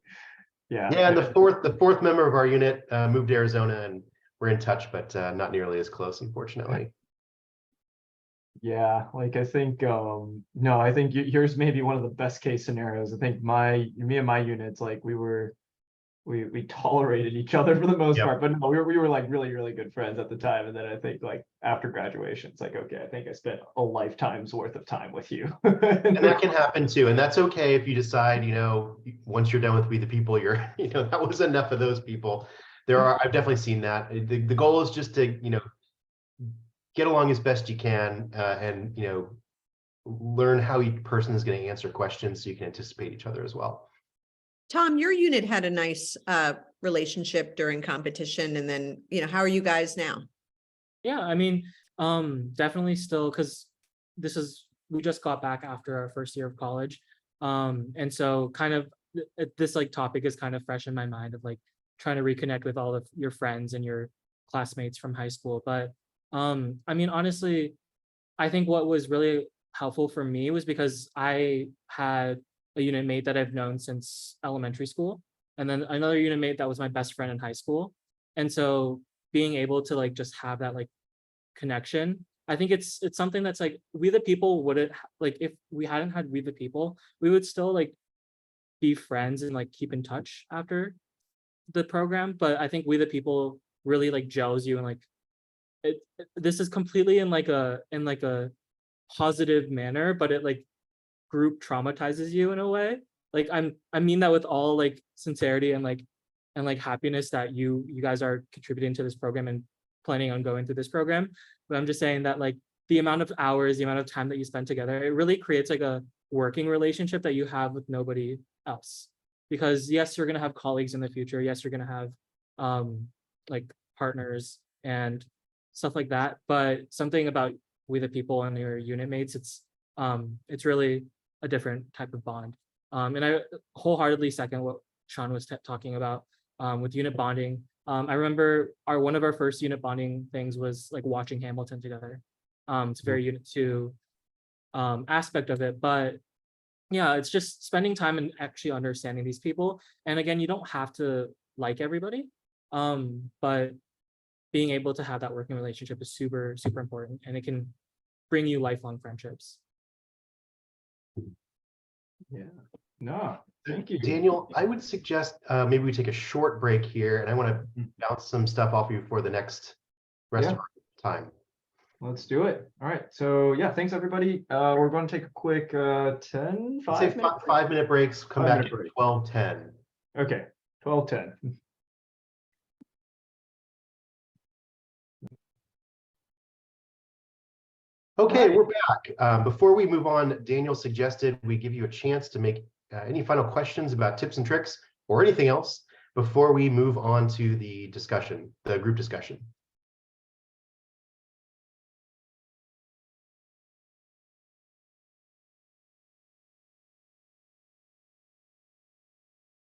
Yeah. Yeah, and the fourth member of our unit moved to Arizona, and we're in touch, but not nearly as close, unfortunately. Yeah, like I think no, I think yours may be one of the best case scenarios. I think me and my units, like we tolerated each other for the most part, but no, we were like really, really good friends at the time. And then I think like after graduation, it's like, okay, I think I spent a lifetime's worth of time with you. And that can happen too. And that's okay if you decide, once you're done with We the People, that was enough of those people. I've definitely seen that. The goal is just to, get along as best you can, and learn how each person is going to answer questions so you can anticipate each other as well. Tom, your unit had a nice relationship during competition, and then, how are you guys now? Yeah, I mean, definitely still, because we just got back after our first year of college. And so kind of this like topic is kind of fresh in my mind of like trying to reconnect with all of your friends and your classmates from high school. But I mean, honestly, I think what was really helpful for me was because I had a unit mate that I've known since elementary school, and then another unit mate that was my best friend in high school. And so being able to like just have that like connection, I think it's something that's like We the People wouldn't like, if we hadn't had We the People, we would still like be friends and like keep in touch after the program. But I think We the People really like gels you, and like this is completely in like a positive manner, but it like group traumatizes you in a way. Like I mean that with all like sincerity and like and like happiness that you guys are contributing to this program and planning on going through this program. But I'm just saying that like the amount of hours, the amount of time that you spend together, it really creates like a working relationship that you have with nobody else. Because yes, you're gonna have colleagues in the future. Yes, you're gonna have like partners and stuff like that. But something about We the People and your unit mates, it's really a different type of bond. And I wholeheartedly second what Sean was talking about with unit bonding. I remember one of our first unit bonding things was like watching Hamilton together. It's a very unit 2 aspect of it, but yeah, it's just spending time and actually understanding these people. And again, you don't have to like everybody, but being able to have that working relationship is super, super important, and it can bring you lifelong friendships. Yeah. No, thank you. Daniel, I would suggest maybe we take a short break here, and I want to bounce some stuff off you for the next rest of our time. Let's do it. All right. So yeah, thanks everybody. We're going to take a quick 10, Say 5 minute. 5-minute breaks, come 5 back minute at break. 12:10. Okay, 12:10. Okay, we're back. Before we move on, Daniel suggested we give you a chance to make any final questions about tips and tricks or anything else before we move on to the discussion, the group discussion.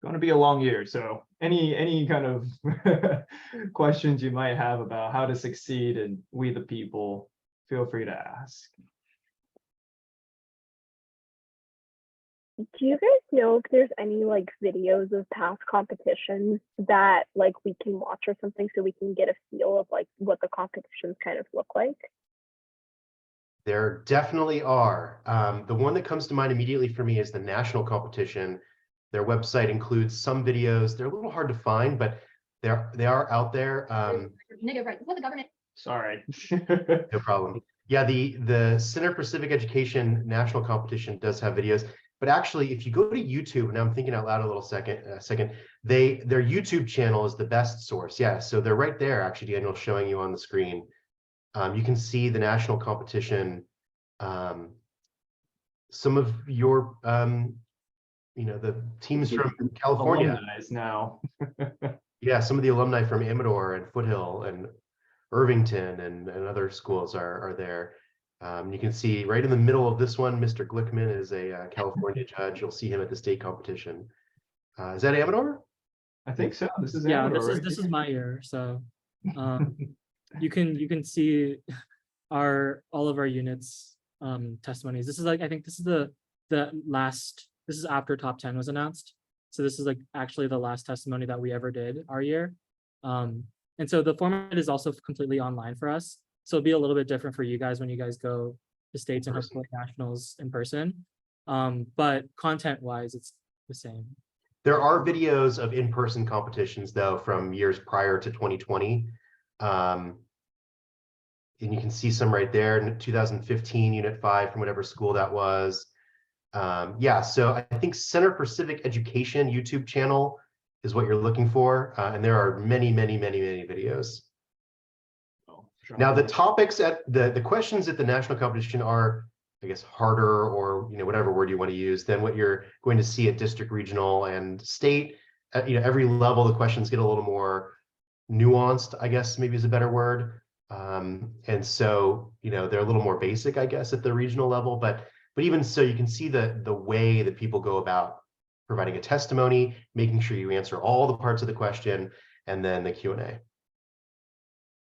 Going to be a long year, so any kind of questions you might have about how to succeed in We the People, feel free to ask. Do you guys know if there's any like videos of past competitions that like we can watch or something so we can get a feel of like what the competitions kind of look like? There definitely are. The one that comes to mind immediately for me is the national competition. Their website includes some videos. They're a little hard to find, but they are out there. Negative, right? What the government. Sorry. No problem. Yeah, the Center for Civic Education national competition does have videos, but actually, if you go to YouTube, and I'm thinking out loud a little second, their YouTube channel is the best source. Yeah, so they're right there. Actually, Daniel, showing you on the screen. You can see the national competition. Some of your, the teams from California. Alumni now. Yeah, some of the alumni from Amador and Foothill and Irvington and other schools are there. You can see right in the middle of this one, Mr. Glickman is a California judge. You'll see him at the state competition. Is that Amador? I think so. This is Yeah, Amador, this is my year. So you can see all of our units testimonies. This is like, I think this is the last, this is after top 10 was announced. So this is like actually the last testimony that we ever did our year. And so the format is also completely online for us. So it'll be a little bit different for you guys when you guys go to states and hopefully nationals in person. But content wise, it's the same. There are videos of in-person competitions though from years prior to 2020. And you can see some right there in 2015, Unit 5 from whatever school that was. Yeah, so I think Center for Civic Education YouTube channel is what you're looking for. And there are many, many, many, many videos. Now, the topics at the questions at the national competition are, I guess, harder or, whatever word you want to use than what you're going to see at district, regional, and state. At, every level, the questions get a little more nuanced, I guess, maybe is a better word. And so, they're a little more basic, I guess, at the regional level, but even so, you can see the way that people go about providing a testimony, making sure you answer all the parts of the question, and then the Q&A.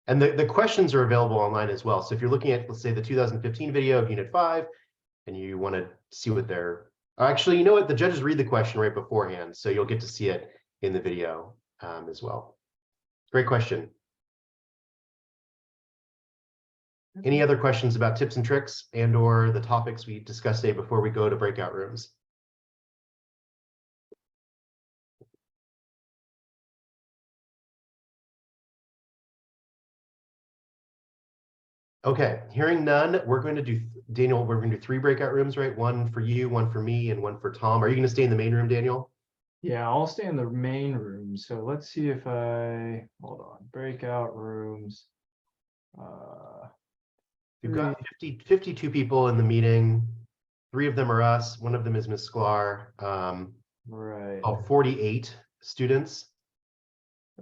And the questions are available online as well. So if you're looking at, let's say, the 2015 video of Unit 5, and you want to see what they're, actually, you know what? The judges read the question right beforehand, so you'll get to see it in the video as well. Great question. Any other questions about tips and tricks and or the topics we discussed today before we go to breakout rooms? Okay, hearing none, we're going to do, Daniel, we're going to do 3 breakout rooms, right? One for you, one for me, and one for Tom. Are you going to stay in the main room, Daniel? Yeah, I'll stay in the main room. So let's see if hold on, breakout rooms. We've got 52 people in the meeting. 3 of them are us. 1 of them is Ms. Sklar. Right. 48 students.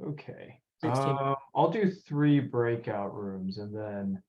Okay. 16. I'll do 3 breakout rooms and then